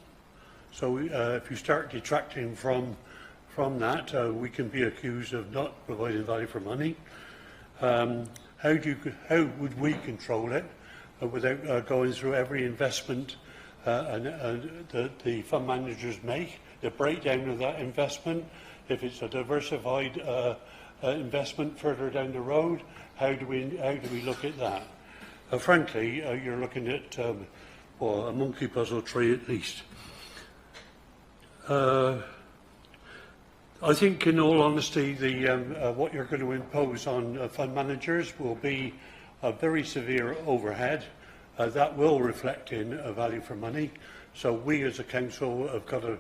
So if you start detracting from that, we can be accused of not providing value for money. How would we control it without going through every investment the fund managers make, the breakdown of that investment, if it's a diversified investment further down the road, how do we look at that? Frankly, you're looking at well, a monkey puzzle tree at least. I think, in all honesty, what you're going to impose on fund managers will be a very severe overhead. That will reflect in value for money. So we, as a council, have got to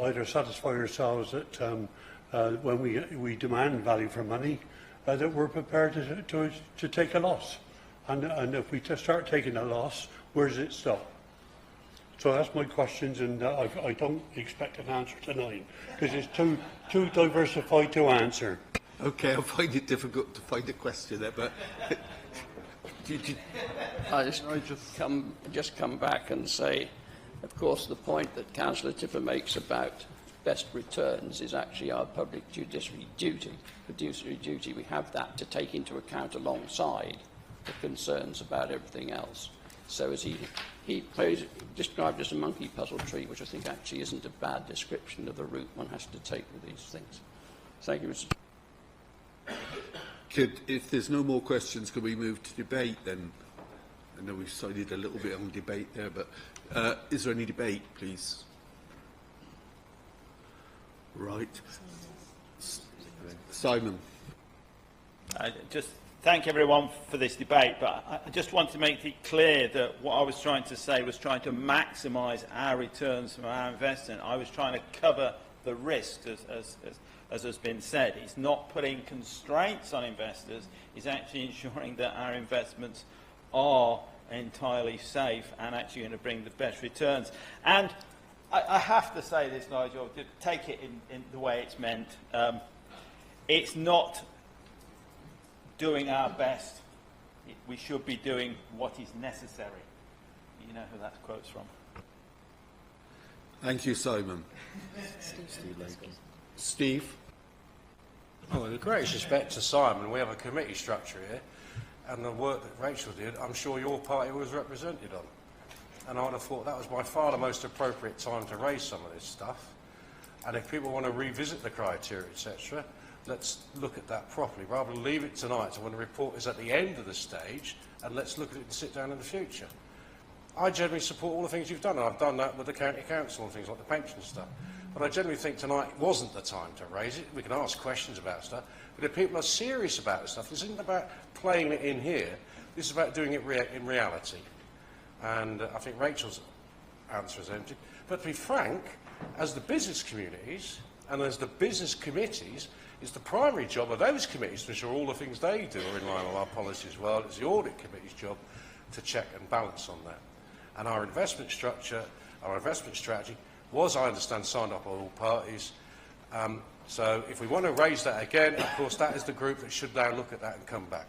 either satisfy ourselves that when we demand value for money, that we're prepared to take a loss. And if we start taking a loss, where does it stop? So that's my questions, and I don't expect an answer tonight, because it's too diversified to answer. Okay, I find it difficult to find a question there, but... I just come back and say, of course, the point that Councillor Tipper makes about best returns is actually our public fiduciary duty. We have that to take into account alongside the concerns about everything else. So as he described as a monkey puzzle tree, which I think actually isn't a bad description of the route one has to take with these things. Thank you, Mr. If there's no more questions, can we move to debate then? I know we've sided a little bit on debate there, but is there any debate, please? Right. Simon. Just thank everyone for this debate, but I just want to make it clear that what I was trying to say was trying to maximise our returns from our investment. I was trying to cover the risk, as has been said. It's not putting constraints on investors, it's actually ensuring that our investments are entirely safe and actually going to bring the best returns. And I have to say this, Nigel, to take it in the way it's meant. It's not doing our best. We should be doing what is necessary. You know who that quote's from. Thank you, Simon. Steve? Well, with the greatest respect to Simon, we have a committee structure here, and the work that Rachel did, I'm sure your party was represented on. And I would have thought that was by far the most appropriate time to raise some of this stuff. And if people want to revisit the criteria, etc., let's look at that properly, rather than leave it tonight to when the report is at the end of the stage, and let's look at it and sit down in the future. I generally support all the things you've done, and I've done that with the county council and things like the pension stuff. But I generally think tonight wasn't the time to raise it. We can ask questions about stuff, but if people are serious about this stuff, this isn't about playing it in here. This is about doing it in reality. and I think Rachel's answer is empty. But to be frank, as the business communities and as the business committees, it's the primary job of those committees to ensure all the things they do are in line with our policy as well. It's the audit committee's job to check and balance on that. And our investment structure, our investment strategy was, I understand, signed up by all parties. So if we want to raise that again, of course, that is the group that should now look at that and come back.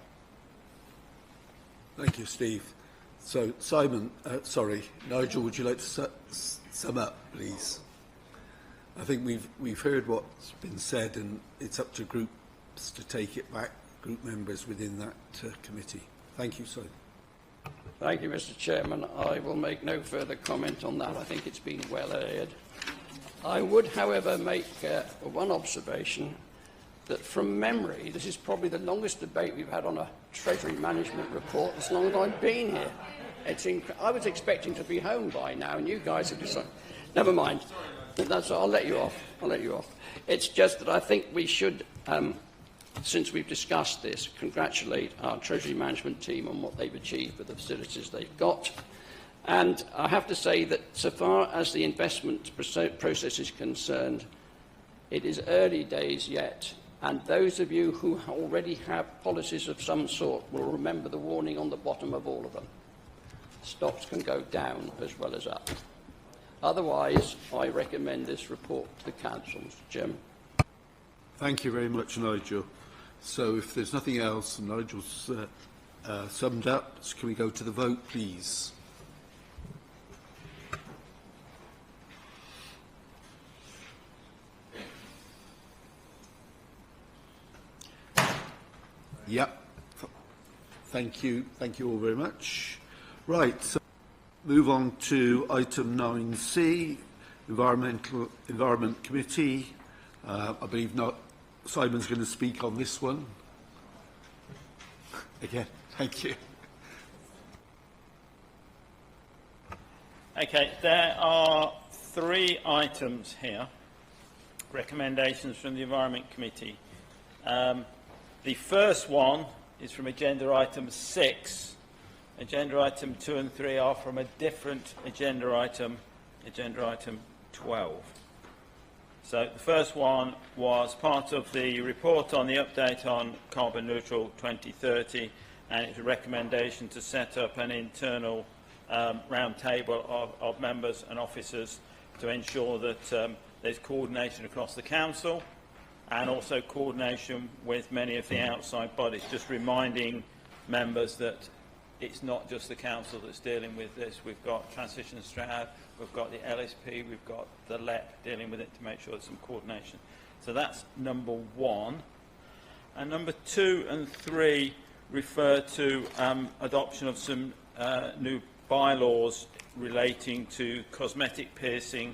Thank you, Steve. So, Simon, Nigel, would you like to sum up, please? I think we've heard what's been said, and it's up to groups to take it back, group members within that committee. Thank you, Simon. Thank you, Mr. Chairman. I will make no further comment on that. I think it's been well aired. I would, however, make one observation that from memory, this is probably the longest debate we've had on a Treasury Management report as long as I've been here. I was expecting to be home by now, and you guys have decided. Never mind. I'll let you off. It's just that I think we should, since we've discussed this, congratulate our Treasury Management team on what they've achieved with the facilities they've got. And I have to say that so far as the investment process is concerned, it is early days yet. And those of you who already have policies of some sort will remember the warning on the bottom of all of them. Stocks can go down as well as up. Otherwise, I recommend this report to the Council, Mr. Chairman. Thank you very much, Nigel. So if there's nothing else, and Nigel's summed up, so can we go to the vote, please? Yep. Thank you all very much. Right, so move on to item 9C, Environment Committee. I believe not. Simon's going to speak on this one. Again, thank you. Okay, there are 3 items here, recommendations from the Environment Committee. The first one is from agenda item 6. Agenda item 2 and 3 are from a different agenda item 12. So the first one was part of the report on the update on carbon neutral 2030, and it's a recommendation to set up an internal round table of members and officers to ensure that there's coordination across the council and also coordination with many of the outside bodies, just reminding members that it's not just the council that's dealing with this. We've got Transition Strat, we've got the LSP, we've got the LEP dealing with it to make sure there's some coordination. So that's number 1. And number 2 and 3 refer to adoption of some new bylaws relating to cosmetic piercing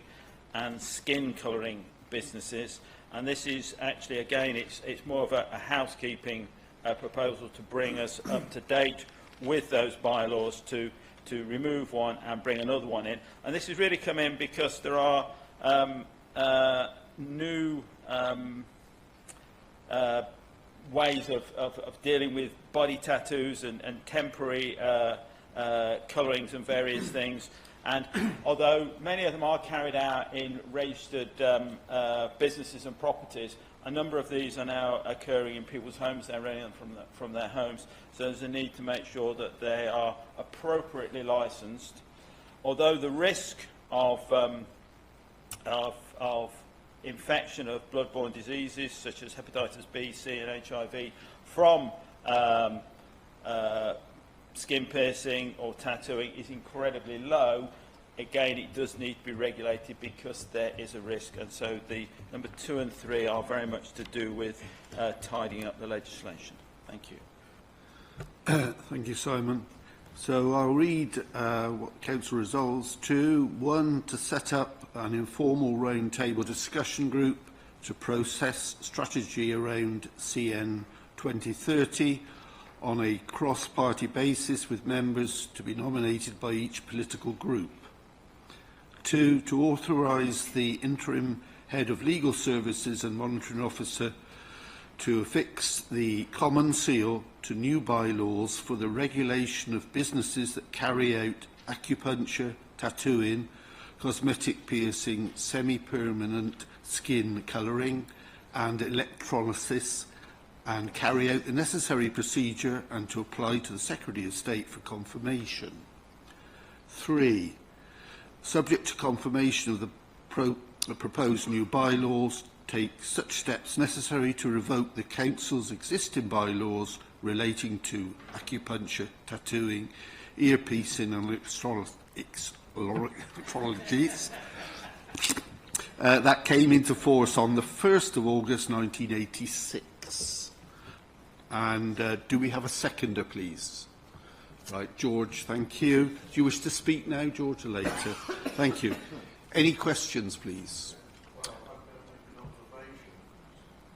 and skin colouring businesses. And this is actually, again, it's more of a housekeeping proposal to bring us up to date with those bylaws to remove one and bring another one in. And this has really come in because there are new ways of dealing with body tattoos and temporary colourings and various things. And although many of them are carried out in registered businesses and properties, a number of these are now occurring in people's homes. They're running them from their homes. So there's a need to make sure that they are appropriately licensed. Although the risk of infection of bloodborne diseases such as hepatitis B, C and HIV from skin piercing or tattooing is incredibly low, again, it does need to be regulated because there is a risk. And so the number 2 and 3 are very much to do with tidying up the legislation. Thank you. Thank you, Simon. So I'll read what Council resolves to. 1, to set up an informal round table discussion group to process strategy around CN 2030 on a cross-party basis with members to be nominated by each political group. 2, to authorise the interim head of legal services and monitoring officer to affix the common seal to new bylaws for the regulation of businesses that carry out acupuncture, tattooing, cosmetic piercing, semi-permanent skin colouring and electrolysis, and carry out the necessary procedure and to apply to the Secretary of State for confirmation. 3. Subject to confirmation of the proposed new bylaws, take such steps necessary to revoke the Council's existing bylaws relating to acupuncture, tattooing, ear-piecing and electrolysis that came into force on the 1st of August 1986. And do we have a seconder, please? Right, George, thank you. Do you wish to speak now, George, or later? Thank you. Any questions, please?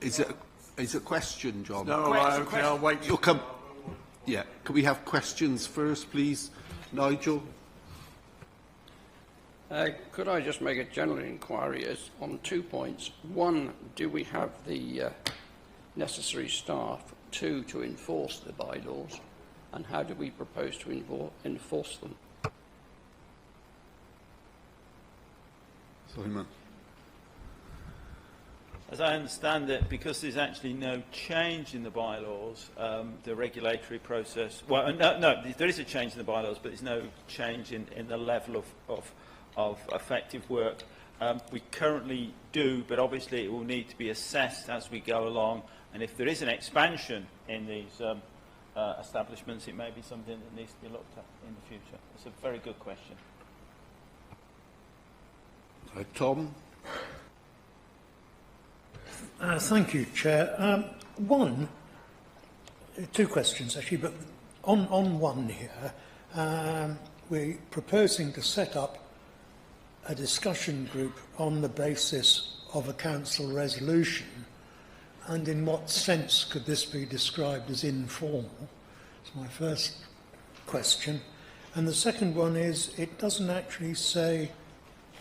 Is it a question, John? No, I'll wait. You'll come. Yeah. Can we have questions first, please, Nigel? Could I just make a general inquiry on 2 points? 1, do we have the necessary staff? 2, to enforce the bylaws? And how do we propose to enforce them? Simon. As I understand it, because there's actually no change in the bylaws, the regulatory process... Well, no, there is a change in the bylaws, but there's no change in the level of effective work. We currently do, but obviously it will need to be assessed as we go along. And if there is an expansion in these establishments, it may be something that needs to be looked at in the future. It's a very good question. Tom? Thank you, Chair. Two questions actually, but on one here, we're proposing to set up a discussion group on the basis of a council resolution, and in what sense could this be described as informal? That's my first question. And the second one is, it doesn't actually say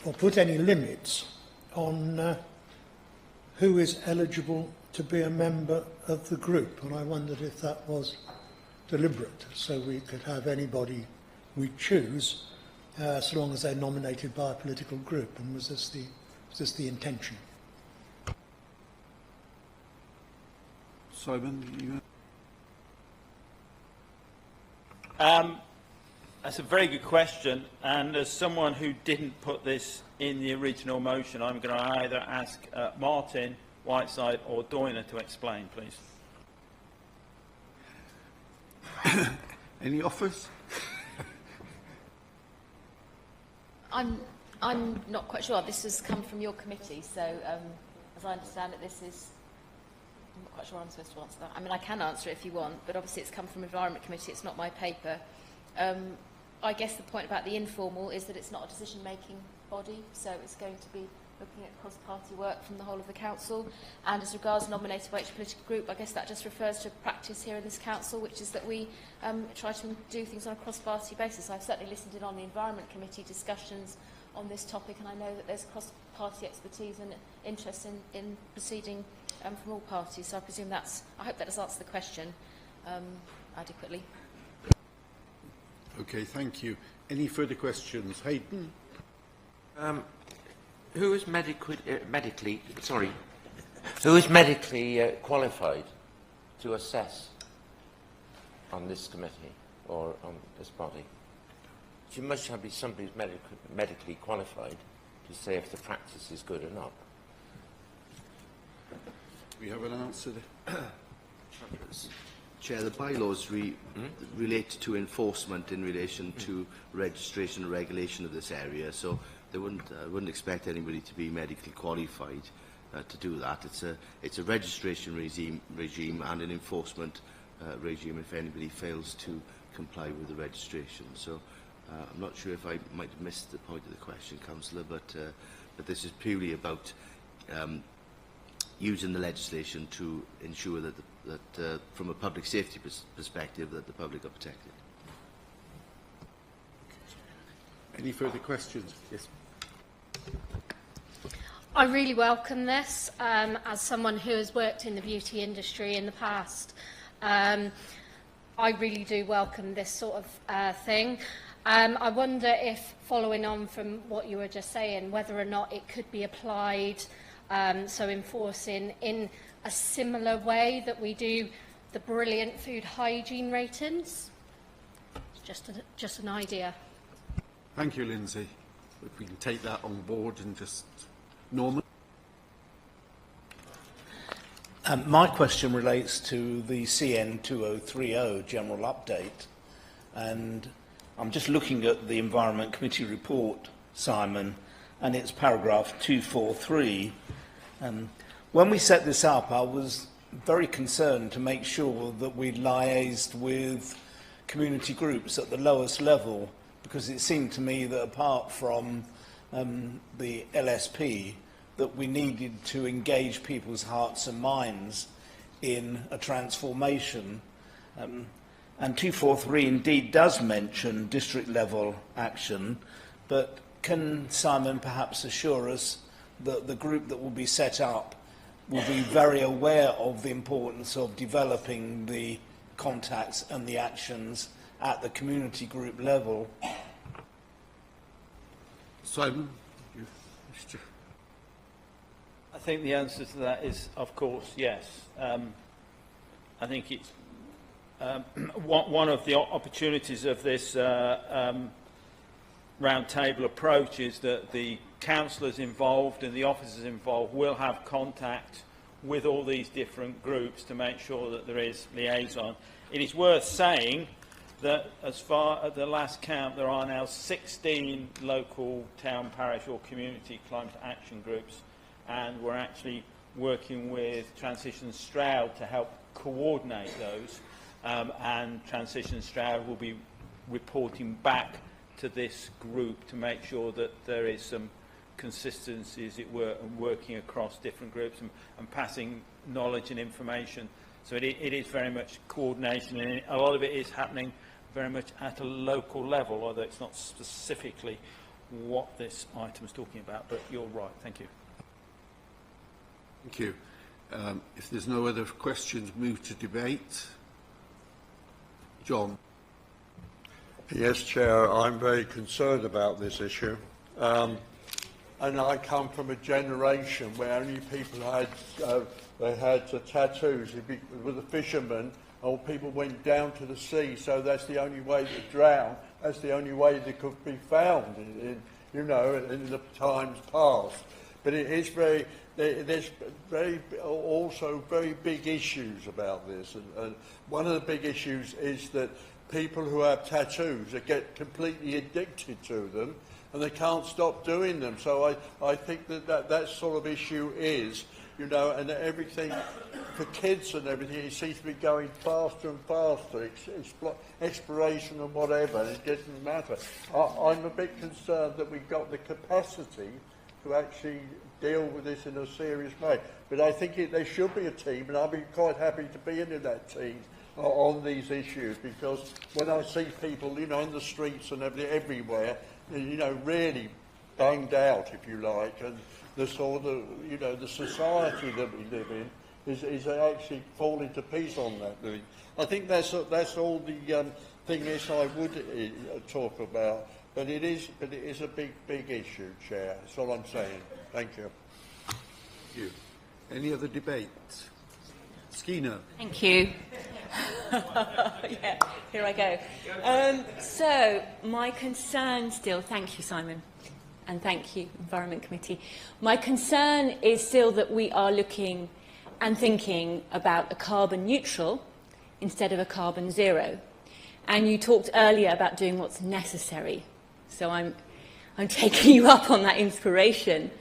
or put any limits on who is eligible to be a member of the group, and I wondered if that was deliberate, so we could have anybody we choose, so long as they're nominated by a political group. And was this the intention? Simon, you... That's a very good question, and as someone who didn't put this in the original motion, I'm going to either ask Martin, Whiteside or Doyner to explain, please. Any offers? I'm not quite sure. This has come from your committee, so as I understand it, I'm not quite sure I'm supposed to answer that. I mean, I can answer it if you want, but obviously it's come from Environment Committee. It's not my paper. I guess the point about the informal is that it's not a decision-making body, so it's going to be looking at cross-party work from the whole of the council. And as regards nominated by each political group, I guess that just refers to practice here in this council, which is that we try to do things on a cross-party basis. I've certainly listened in on the Environment Committee discussions on this topic, and I know that there's cross-party expertise and interest in proceeding from all parties. So I presume I hope that does answer the question adequately. Okay, thank you. Any further questions? Hayden? Who is medically qualified to assess on this committee or on this body? You must be somebody who's medically qualified to say if the practice is good or not. We have an answer there. Chair, the bylaws relate to enforcement in relation to registration and regulation of this area, so they wouldn't expect anybody to be medically qualified to do that. It's a registration regime and an enforcement regime if anybody fails to comply with the registration. So I'm not sure if I might have missed the point of the question, Councillor, but this is purely about using the legislation to ensure that from a public safety perspective, that the public are protected. Any further questions? Yes. I really welcome this as someone who has worked in the beauty industry in the past. I really do welcome this sort of thing. I wonder if, following on from what you were just saying, whether or not it could be applied, so enforcing in a similar way that we do the brilliant food hygiene ratings. Just an idea. Thank you, Lindsay. If we can take that on board and just... Norman? My question relates to the CN 2030 general update, and I'm just looking at the Environment Committee report, Simon, and it's paragraph 243. When we set this up, I was very concerned to make sure that we liaised with community groups at the lowest level, because it seemed to me that apart from the LSP, that we needed to engage people's hearts and minds in a transformation. And 243 indeed does mention district level action, but can Simon perhaps assure us that the group that will be set up will be very aware of the importance of developing the contacts and the actions at the community group level? Simon? I think the answer to that is, of course, yes. I think it's one of the opportunities of this round table approach is that the councillors involved and the officers involved will have contact with all these different groups to make sure that there is liaison. It is worth saying that as far at the last count, there are now 16 local town, parish or community climate action groups, and we're actually working with Transition Stroud to help coordinate those, and Transition Stroud will be reporting back to this group to make sure that there is some consistency, as it were, and working across different groups and passing knowledge and information. So it is very much coordination, and a lot of it is happening very much at a local level, although it's not specifically what this item is talking about, but you're right. Thank you. Thank you. If there's no other questions, move to debate. John. Yes, Chair, I'm very concerned about this issue. And I come from a generation where only people had tattoos. With a fisherman, or people went down to the sea, so that's the only way to drown. That's the only way they could be found, in the times past. But it is there's also very big issues about this, and one of the big issues is that people who have tattoos get completely addicted to them, and they can't stop doing them. So I think that sort of issue is, and everything for kids and everything, it seems to be going faster and faster, exploration and whatever, and it doesn't matter. I'm a bit concerned that we've got the capacity to actually deal with this in a serious way. But I think there should be a team, and I'll be quite happy to be in that team on these issues, because when I see people, in the streets and everywhere, really banged out, if you like, and the sort of, the society that we live in is actually falling to pieces on that. I think that's all the thing is I would talk about, but it is a big issue, Chair. That's all I'm saying. Thank you. Thank you. Any other debate? Skeena. Thank you. Yeah, here I go. So, my concern still, thank you, Simon, and thank you, Environment Committee. My concern is still that we are looking and thinking about a carbon neutral instead of a carbon zero. And you talked earlier about doing what's necessary. So I'm taking you up on that inspiration,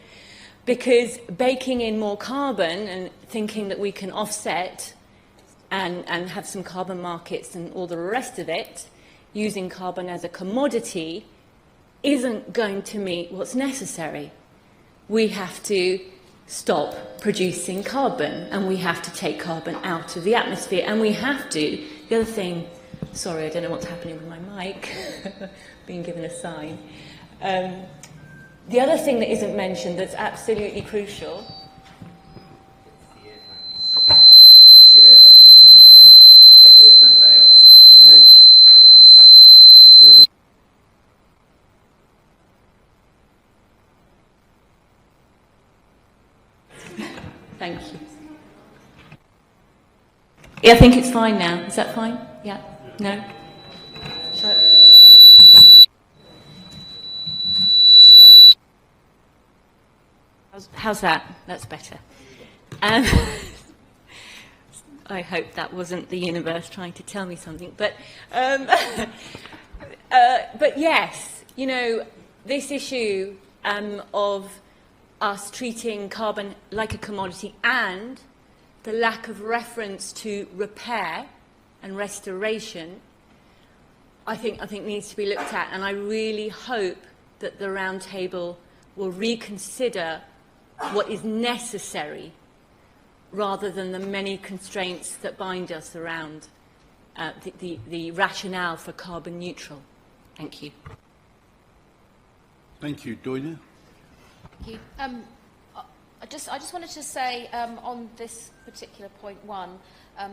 because baking in more carbon and thinking that we can offset and have some carbon markets and all the rest of it, using carbon as a commodity, isn't going to meet what's necessary. We have to stop producing carbon, and we have to take carbon out of the atmosphere, and we have to. The other thing, sorry, I don't know what's happening with my mic, being given a sign. The other thing that isn't mentioned that's absolutely crucial Thank you. Yeah, I think it's fine now. Is that fine? Yeah? No? How's that? That's better. I hope that wasn't the universe trying to tell me something. But yes, you know, this issue of us treating carbon like a commodity and the lack of reference to repair and restoration, I think needs to be looked at. And I really hope that the Roundtable will reconsider what is necessary rather than the many constraints that bind us around the rationale for carbon neutral. Thank you. Thank you. Doina? Thank you. I just wanted to say on this particular point 1,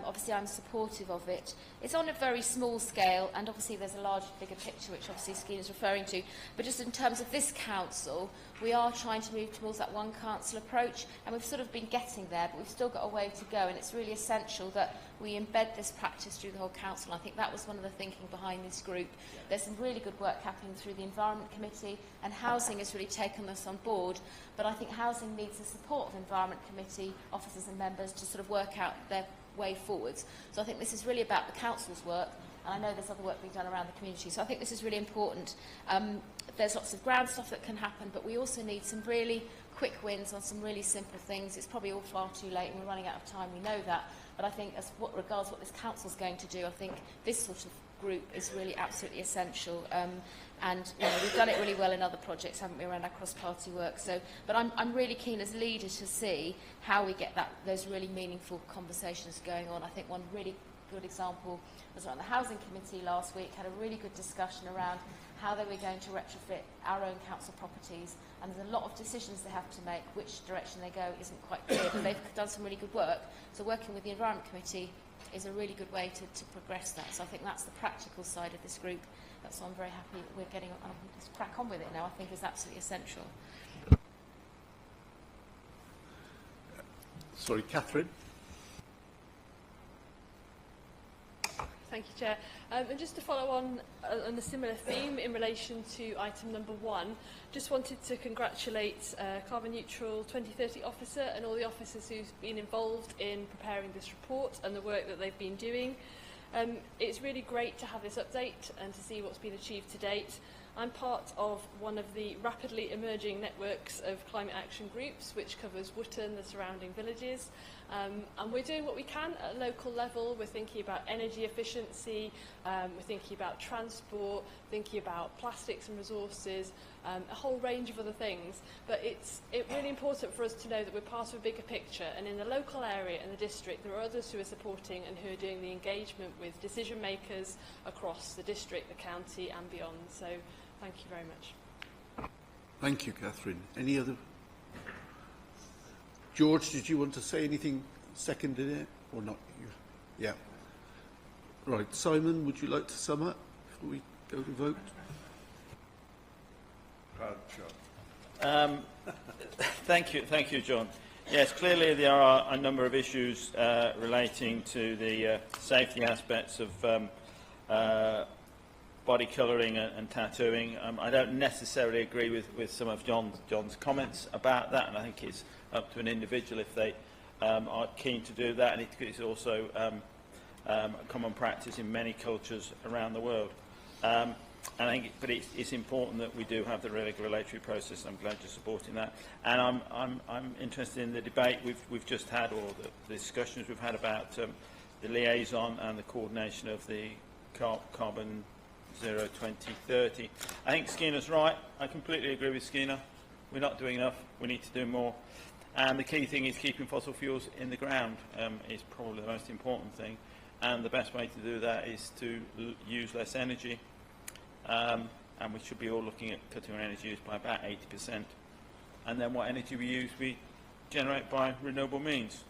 obviously I'm supportive of it. It's on a very small scale, and obviously there's a large, bigger picture, which obviously Skeena is referring to. But just in terms of this council, we are trying to move towards that one council approach, and we've sort of been getting there, but we've still got a way to go, and it's really essential that we embed this practice through the whole council. I think that was one of the thinking behind this group. There's some really good work happening through the Environment Committee, and Housing has really taken this on board, but I think Housing needs the support of Environment Committee officers and members to sort of work out their way forwards. So I think this is really about the council's work, and I know there's other work being done around the community, so I think this is really important. There's lots of ground stuff that can happen, but we also need some really quick wins on some really simple things. It's probably all far too late and we're running out of time, we know that, but I think as regards what this council's going to do, I think this sort of group is really absolutely essential. And you know, we've done it really well in other projects, haven't we, around our cross-party work. So, but I'm really keen as leaders to see how we get those really meaningful conversations going on. I think one really good example was on the Housing Committee last week, had a really good discussion around how they were going to retrofit our own council properties. And there's a lot of decisions they have to make. Which direction they go isn't quite clear, but they've done some really good work. So working with the Environment Committee is a really good way to progress that. So I think that's the practical side of this group. That's why I'm very happy that we're getting on. Just crack on with it now, I think is absolutely essential. Sorry, Catherine. Thank you, Chair. And just to follow on a similar theme in relation to item number 1, just wanted to congratulate Carbon Neutral 2030 officer and all the officers who've been involved in preparing this report and the work that they've been doing. It's really great to have this update and to see what's been achieved to date. I'm part of one of the rapidly emerging networks of climate action groups, which covers Wootton, the surrounding villages. And we're doing what we can at a local level. We're thinking about energy efficiency, we're thinking about transport, thinking about plastics and resources, a whole range of other things. But it's really important for us to know that we're part of a bigger picture, and in the local area and the district there are others who are supporting and who are doing the engagement with decision makers across the district, the county and beyond. So thank you very much. Thank you, Catherine. Any other? George, did you want to say anything seconded it or not? Yeah. Right. Simon, would you like to sum up before we go to vote? Thank you, John. Yes, clearly there are a number of issues relating to the safety aspects of body colouring and tattooing. I don't necessarily agree with some of John's comments about that, and I think it's up to an individual if they are keen to do that, and it's also a common practice in many cultures around the world. And I think, but it's important that we do have the regulatory process. I'm glad you're supporting that, and I'm interested in the debate we've just had, or the discussions we've had about the liaison and the coordination of the carbon zero 2030. I think Skeena's right. I completely agree with Skeena. We're not doing enough. We need to do more. And the key thing is keeping fossil fuels in the ground is probably the most important thing. And the best way to do that is to use less energy. And we should be all looking at cutting our energy use by about 80%. And then what energy we use, we generate by renewable means.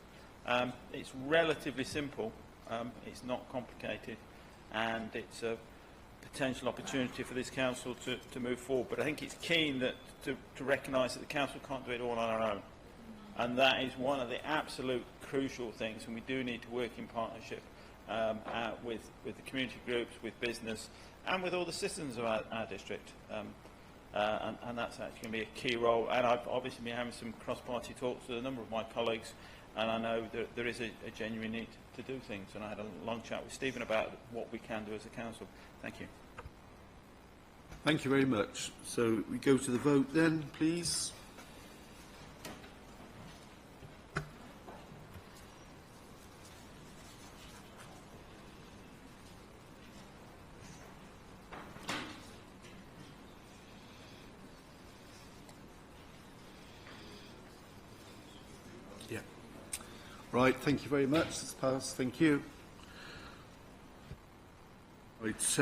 It's relatively simple. It's not complicated. And it's a potential opportunity for this council to move forward. But I think it's keen that to recognise that the council can't do it all on our own. And that is one of the absolute crucial things, and we do need to work in partnership with the community groups, with business, and with all the citizens of our district. And that's actually going to be a key role. And I've obviously been having some cross-party talks with a number of my colleagues, and I know that there is a genuine need to do things. And I had a long chat with Stephen about what we can do as a council. Thank you. Thank you very much. So we go to the vote then, please. Yeah. Right, thank you very much. It's passed. Thank you. Right,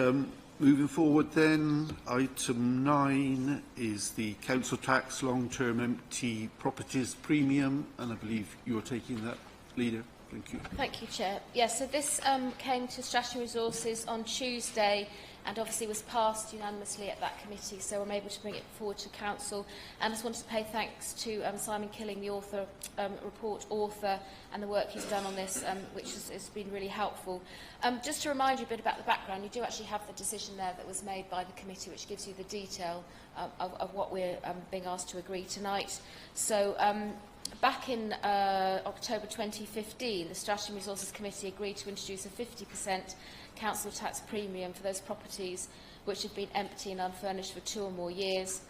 moving forward then, item 9 is the council tax long-term empty properties premium, and I believe you're taking that, Leader. Thank you. Thank you, Chair. Yes, so this came to Strategy Resources on Tuesday and obviously was passed unanimously at that committee, so I'm able to bring it forward to Council. And I just wanted to pay thanks to Simon Killing, the report author, and the work he's done on this, which has been really helpful. Just to remind you a bit about the background, you do actually have the decision there that was made by the committee, which gives you the detail of what we're being asked to agree tonight. So back in October 2015, the Strategy and Resources Committee agreed to introduce a 50% council tax premium for those properties which have been empty and unfurnished for 2 or more years.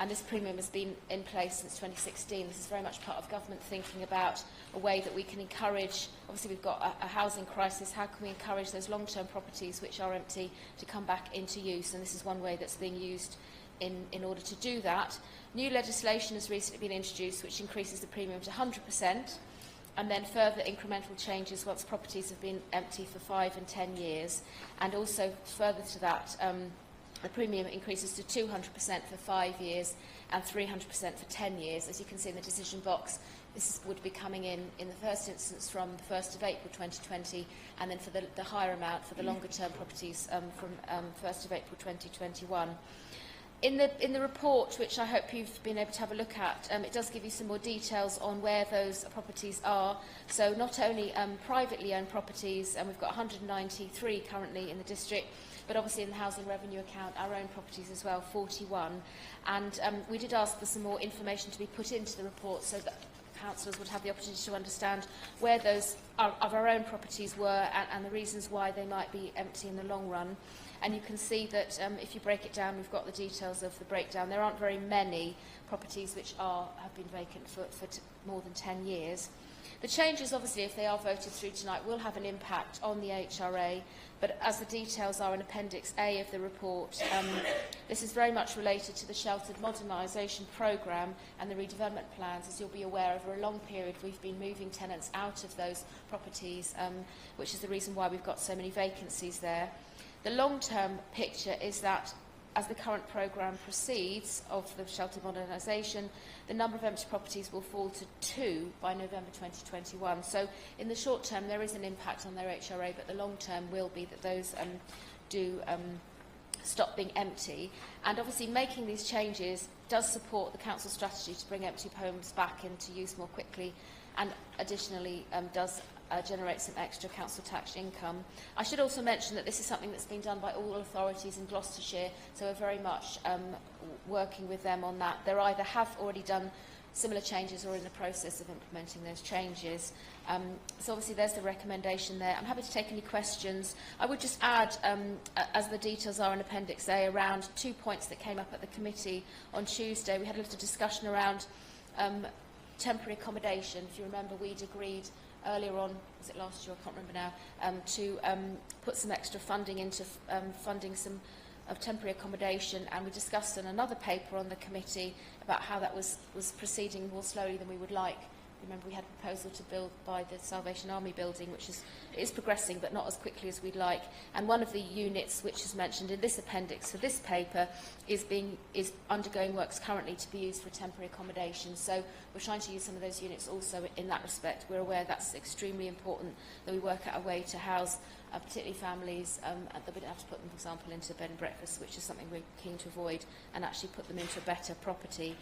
And this premium has been in place since 2016. This is very much part of government thinking about a way that we can encourage, obviously we've got a housing crisis, how can we encourage those long-term properties which are empty to come back into use? And this is one way that's being used in order to do that. New legislation has recently been introduced which increases the premium to 100%, and then further incremental changes once properties have been empty for 5 and 10 years. And also further to that, the premium increases to 200% for 5 years and 300% for 10 years. As you can see in the decision box, this would be coming in the first instance from the 1st of April 2020, and then for the higher amount for the longer term properties from 1st of April 2021. In the report, which I hope you've been able to have a look at, it does give you some more details on where those properties are. So not only privately owned properties, and we've got 193 currently in the district, but obviously in the housing revenue account, our own properties as well, 41. And we did ask for some more information to be put into the report so that councillors would have the opportunity to understand where those of our own properties were and the reasons why they might be empty in the long run. And you can see that if you break it down, we've got the details of the breakdown. There aren't very many properties which have been vacant for more than 10 years. The changes, obviously, if they are voted through tonight, will have an impact on the HRA, but as the details are in Appendix A of the report, this is very much related to the Sheltered Modernisation Programme and the redevelopment plans. As you'll be aware, over a long period we've been moving tenants out of those properties, which is the reason why we've got so many vacancies there. The long-term picture is that as the current programme proceeds of the sheltered modernisation, the number of empty properties will fall to 2 by November 2021. So in the short term there is an impact on their HRA, but the long term will be that those do stop being empty. And obviously making these changes does support the council strategy to bring empty homes back into use more quickly, and additionally does generate some extra council tax income. I should also mention that this is something that's been done by all authorities in Gloucestershire, so we're very much working with them on that. They either have already done similar changes or in the process of implementing those changes. So obviously there's the recommendation there. I'm happy to take any questions. I would just add, as the details are in Appendix A, around 2 points that came up at the committee on Tuesday. We had a little discussion around temporary accommodation. If you remember, we'd agreed earlier on, was it last year, I can't remember now, to put some extra funding into funding some of temporary accommodation, and we discussed in another paper on the committee about how that was proceeding more slowly than we would like. Remember, we had a proposal to build by the Salvation Army building, which is progressing but not as quickly as we'd like. And one of the units which is mentioned in this appendix for this paper is undergoing works currently to be used for temporary accommodation. So we're trying to use some of those units also in that respect. We're aware that's extremely important, that we work out a way to house particularly families that we don't have to put them, for example, into bed and breakfast, which is something we're keen to avoid, and actually put them into a better property.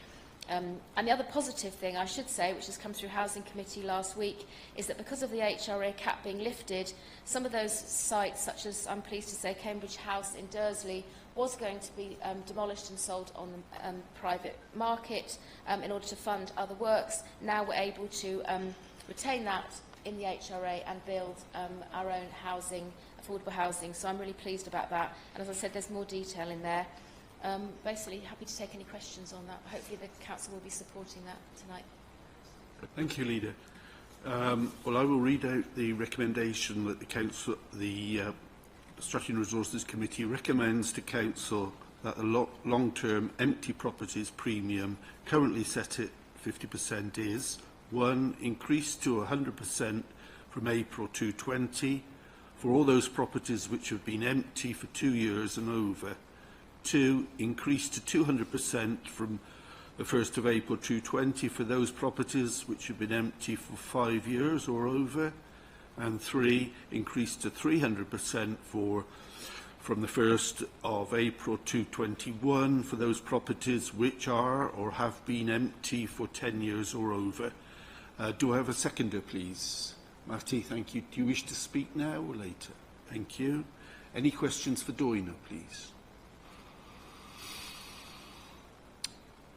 And the other positive thing, I should say, which has come through Housing Committee last week, is that because of the HRA cap being lifted, some of those sites, such as, I'm pleased to say, Cambridge House in Dursley, was going to be demolished and sold on the private market in order to fund other works. Now we're able to retain that in the HRA and build our own housing, affordable housing. So I'm really pleased about that. And as I said, there's more detail in there. Basically, happy to take any questions on that. Hopefully the Council will be supporting that tonight. Thank you, Leader. Well, I will read out the recommendation that the Council, the Strategy and Resources Committee recommends to Council that the long-term empty properties premium currently set at 50% is 1. Increased to 100% from April 2020 for all those properties which have been empty for 2 years and over. 2. Increased to 200% from the 1st of April 2020 for those properties which have been empty for 5 years or over. And 3. Increased to 300% from the 1st of April 2021 for those properties which are or have been empty for 10 years or over. Do I have a seconder, please? Matty, thank you. Do you wish to speak now or later? Thank you. Any questions for Doina, please?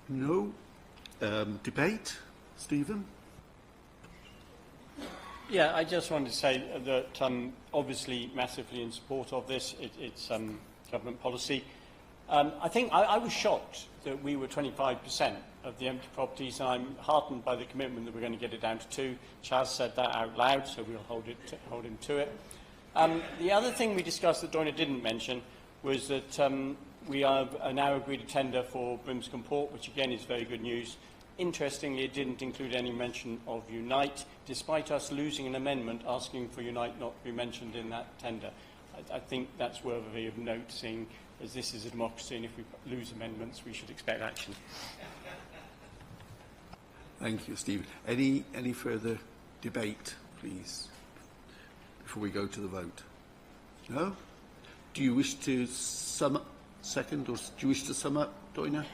No. Debate? Stephen? Yeah, I just wanted to say that obviously massively in support of this. It's government policy. I think I was shocked that we were 25% of the empty properties, and I'm heartened by the commitment that we're going to get it down to 2. Chaz said that out loud, so we'll hold him to it. The other thing we discussed that Doina didn't mention was that we have now agreed a tender for Brimscombe Port, which again is very good news. Interestingly, it didn't include any mention of Unite, despite us losing an amendment asking for Unite not to be mentioned in that tender. I think that's worthy of noting, as this is a democracy, and if we lose amendments, we should expect action. Thank you, Stephen. Any further debate, please, before we go to the vote? No? Do you wish to sum up, second, or do you wish to sum up, Doina?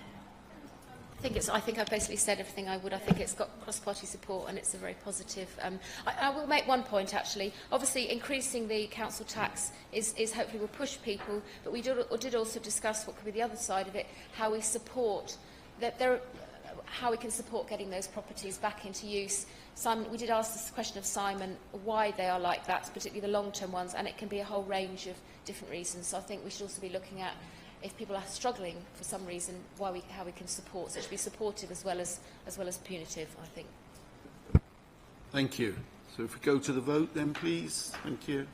I think I've basically said everything I would. I think it's got cross-party support and it's a very positive. I will make one point, actually. Obviously, increasing the council tax is hopefully will push people, but we did also discuss what could be the other side of it, how we support how we can support getting those properties back into use. Simon, we did ask this question of Simon why they are like that, particularly the long-term ones, and it can be a whole range of different reasons. So I think we should also be looking at, if people are struggling for some reason, how we can support. So it should be supportive as well as punitive, I think. Thank you. So if we go to the vote then, please. Thank you.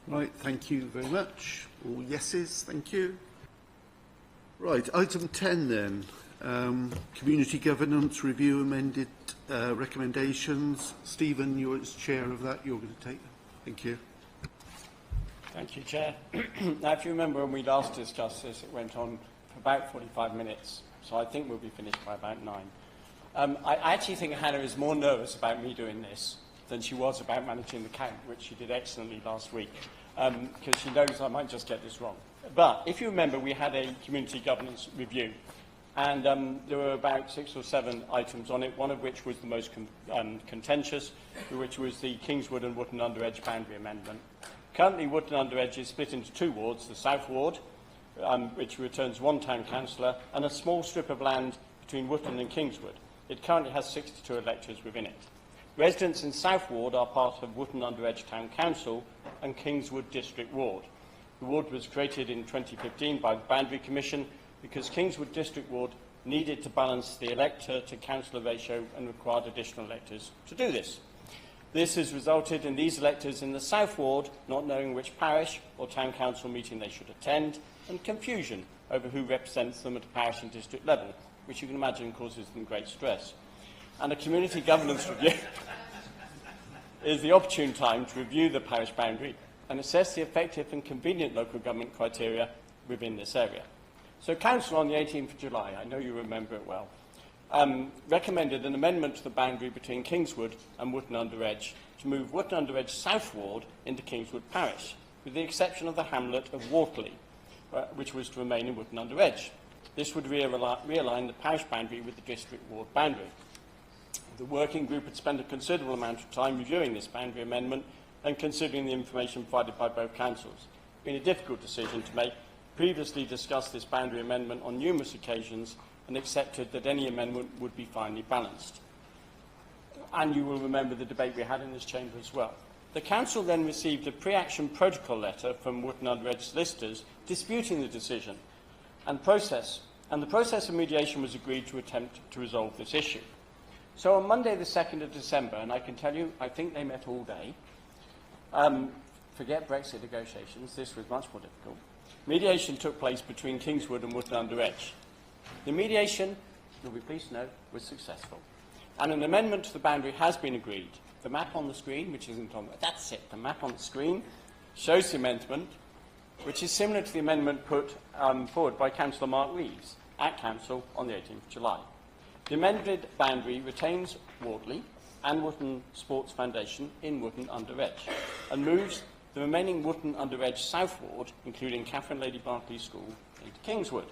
Right, thank you very much. All yeses, thank you. Right, item 10 then. Community Governance Review amended recommendations. Stephen, you're as chair of that. You're going to take them. Thank you. Thank you, Chair. Now, if you remember when we last discussed this, it went on for about 45 minutes. So I think we'll be finished by about 9. I actually think Hannah is more nervous about me doing this than she was about managing the count, which she did excellently last week, because she knows I might just get this wrong. But if you remember, we had a community governance review, and there were about 6 or 7 items on it, one of which was the most contentious, which was the Kingswood and Wootton Under Edge boundary amendment. Currently, Wootton Under Edge is split into 2 wards, the South Ward, which returns 1 town councillor, and a small strip of land between Wootton and Kingswood. It currently has 62 electors within it. Residents in South Ward are part of Wootton Under Edge Town Council and Kingswood District Ward. The ward was created in 2015 by the Boundary Commission because Kingswood District Ward needed to balance the elector to councillor ratio and required additional electors to do this. This has resulted in these electors in the South Ward not knowing which parish or town council meeting they should attend, and confusion over who represents them at a parish and district level, which you can imagine causes them great stress. And a community governance review is the opportune time to review the parish boundary and assess the effective and convenient local government criteria within this area. So Council on the 18th of July, I know you remember it well, recommended an amendment to the boundary between Kingswood and Wootton-under-Edge to move Wootton-under-Edge South Ward into Kingswood Parish, with the exception of the hamlet of Wortley, which was to remain in Wootton-under-Edge. This would realign the parish boundary with the district ward boundary. The working group had spent a considerable amount of time reviewing this boundary amendment and considering the information provided by both councils. It's been a difficult decision to make. Previously discussed this boundary amendment on numerous occasions and accepted that any amendment would be finely balanced. And you will remember the debate we had in this chamber as well. The council then received a pre-action protocol letter from Wootton-under-Edge solicitors disputing the decision and the process of mediation was agreed to attempt to resolve this issue. So on Monday the 2nd of December, and I can tell you, I think they met all day, forget Brexit negotiations, this was much more difficult. Mediation took place between Kingswood and Wootton-under-Edge. The mediation, you'll be pleased to know, was successful. And an amendment to the boundary has been agreed. The map on the screen, which isn't on, that's it, the map on the screen shows the amendment, which is similar to the amendment put forward by Councillor Mark Reeves at Council on the 18th of July. The amended boundary retains Wortley and Wootton Sports Foundation in Wootton-under-Edge and moves the remaining Wootton-under-Edge South Ward, including Catherine Lady Barclay School, into Kingswood.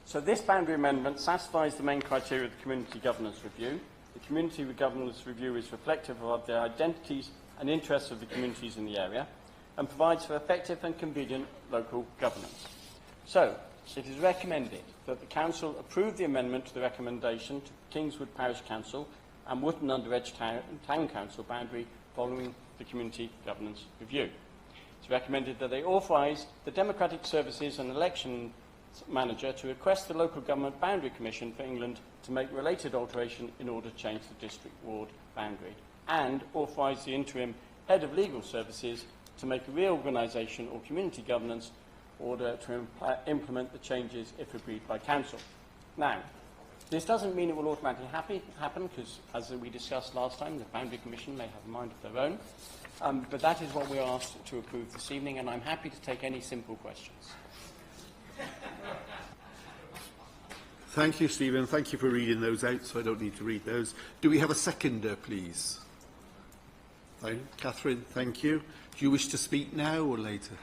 So this boundary amendment satisfies the main criteria of the Community Governance Review. The Community Governance Review is reflective of the identities and interests of the communities in the area and provides for effective and convenient local governance. So, it is recommended that the Council approve the amendment to the recommendation to Kingswood Parish Council and Wootton-under-Edge Town Council boundary following the Community Governance Review. It's recommended that they authorise the Democratic Services and Election Manager to request the Local Government Boundary Commission for England to make related alteration in order to change the district ward boundary, and authorise the interim Head of Legal Services to make a reorganisation or community governance order to implement the changes if agreed by Council. Now, this doesn't mean it will automatically happen, because, as we discussed last time, the Boundary Commission may have a mind of their own. But that is what we are asked to approve this evening, and I'm happy to take any simple questions. Thank you, Stephen. Thank you for reading those out, so I don't need to read those. Do we have a seconder, please? Catherine, thank you. Do you wish to speak now or later?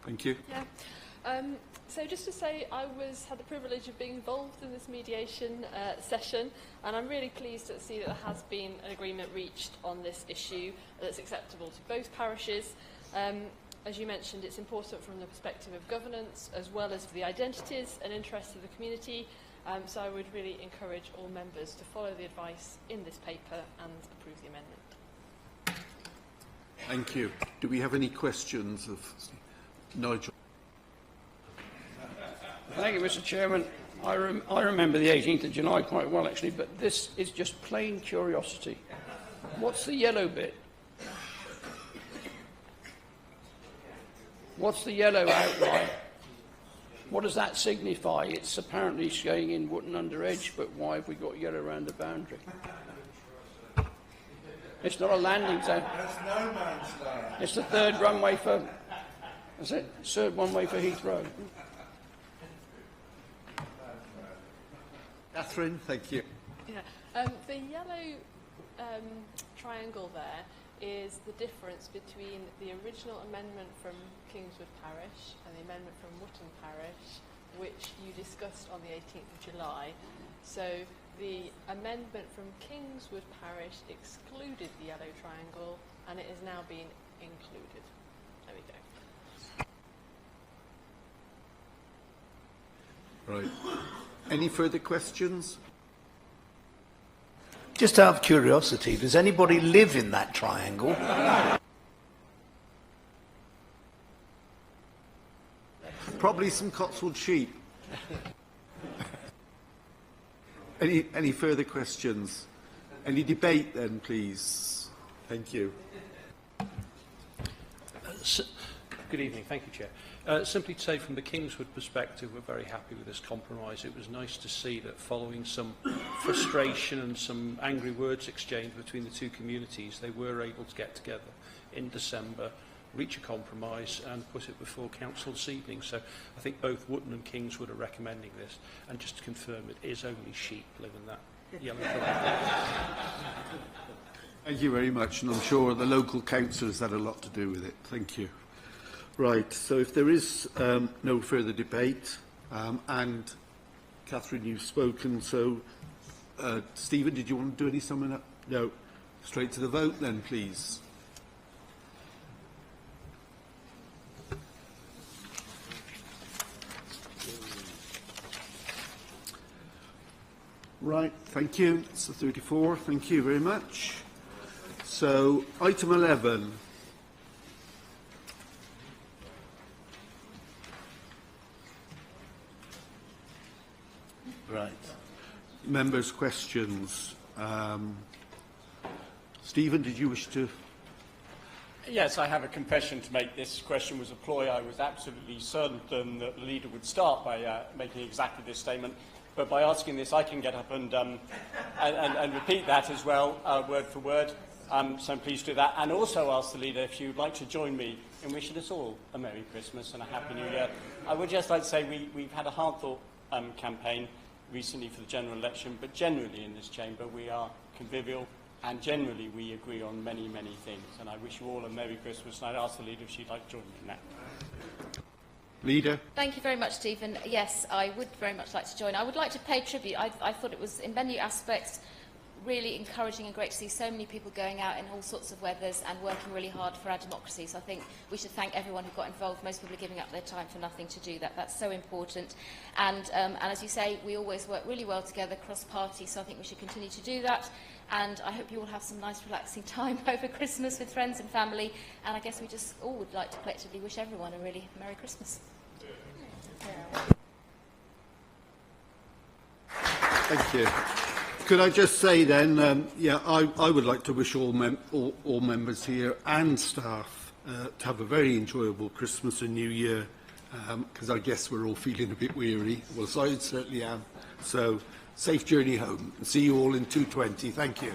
Thank you. Yeah. So just to say, I had the privilege of being involved in this mediation session, and I'm really pleased to see that there has been an agreement reached on this issue that's acceptable to both parishes. As you mentioned, it's important from the perspective of governance, as well as for the identities and interests of the community. So I would really encourage all members to follow the advice in this paper and approve the amendment. Thank you. Do we have any questions of Nigel? Thank you, Mr. Chairman. I remember the 18th of July quite well, actually, but this is just plain curiosity. What's the yellow bit? What's the yellow outline? What does that signify? It's apparently going in Wootton-under-Edge, but why have we got yellow around the boundary? It's not a landing zone. There's no man's land. It's the third runway for... Is it? Third runway for Heathrow. Catherine, thank you. Yeah. The yellow triangle there is the difference between the original amendment from Kingswood Parish and the amendment from Wootton Parish, which you discussed on the 18th of July. So the amendment from Kingswood Parish excluded the yellow triangle, and it has now been included. There we go. Right. Any further questions? Just out of curiosity, does anybody live in that triangle? Probably some Cotswold sheep. Any further questions? Any debate then, please? Thank you. Good evening. Thank you, Chair. Simply to say, from the Kingswood perspective, we're very happy with this compromise. It was nice to see that following some frustration and some angry words exchanged between the two communities, they were able to get together in December, reach a compromise and put it before council this evening. So I think both Wootton and Kingswood are recommending this. And just to confirm, it is only sheep live in that yellow colour. Thank you very much, and I'm sure the local councillors had a lot to do with it. Thank you. Right, so if there is no further debate, and Catherine, you've spoken, so Stephen, did you want to do any summing up? No. Straight to the vote then, please. Right, thank you. It's the 34. Thank you very much. So, item 11. Right. Members' questions. Stephen, did you wish to? Yes, I have a confession to make. This question was a ploy. I was absolutely certain that the leader would start by making exactly this statement. But by asking this, I can get up and repeat that as well, word for word. So I'm pleased to do that. And also ask the leader if you'd like to join me in wishing us all a Merry Christmas and a Happy New Year. I would just like to say we've had a hard-thought campaign recently for the general election, but generally in this chamber we are convivial and generally we agree on many, many things. And I wish you all a Merry Christmas, and I'd ask the leader if she'd like to join me in that. Leader. Thank you very much, Stephen. Yes, I would very much like to join. I would like to pay tribute. I thought it was, in many aspects, really encouraging and great to see so many people going out in all sorts of weathers and working really hard for our democracy. So I think we should thank everyone who got involved. Most people are giving up their time for nothing to do that. That's so important. And as you say, we always work really well together cross-party, so I think we should continue to do that. And I hope you all have some nice relaxing time over Christmas with friends and family. And I guess we just all would like to collectively wish everyone a really Merry Christmas. Thank you. Could I just say then, I would like to wish all members here and staff to have a very enjoyable Christmas and New Year, because I guess we're all feeling a bit weary. Well, so I certainly am. So, safe journey home. And see you all in 2:20. Thank you.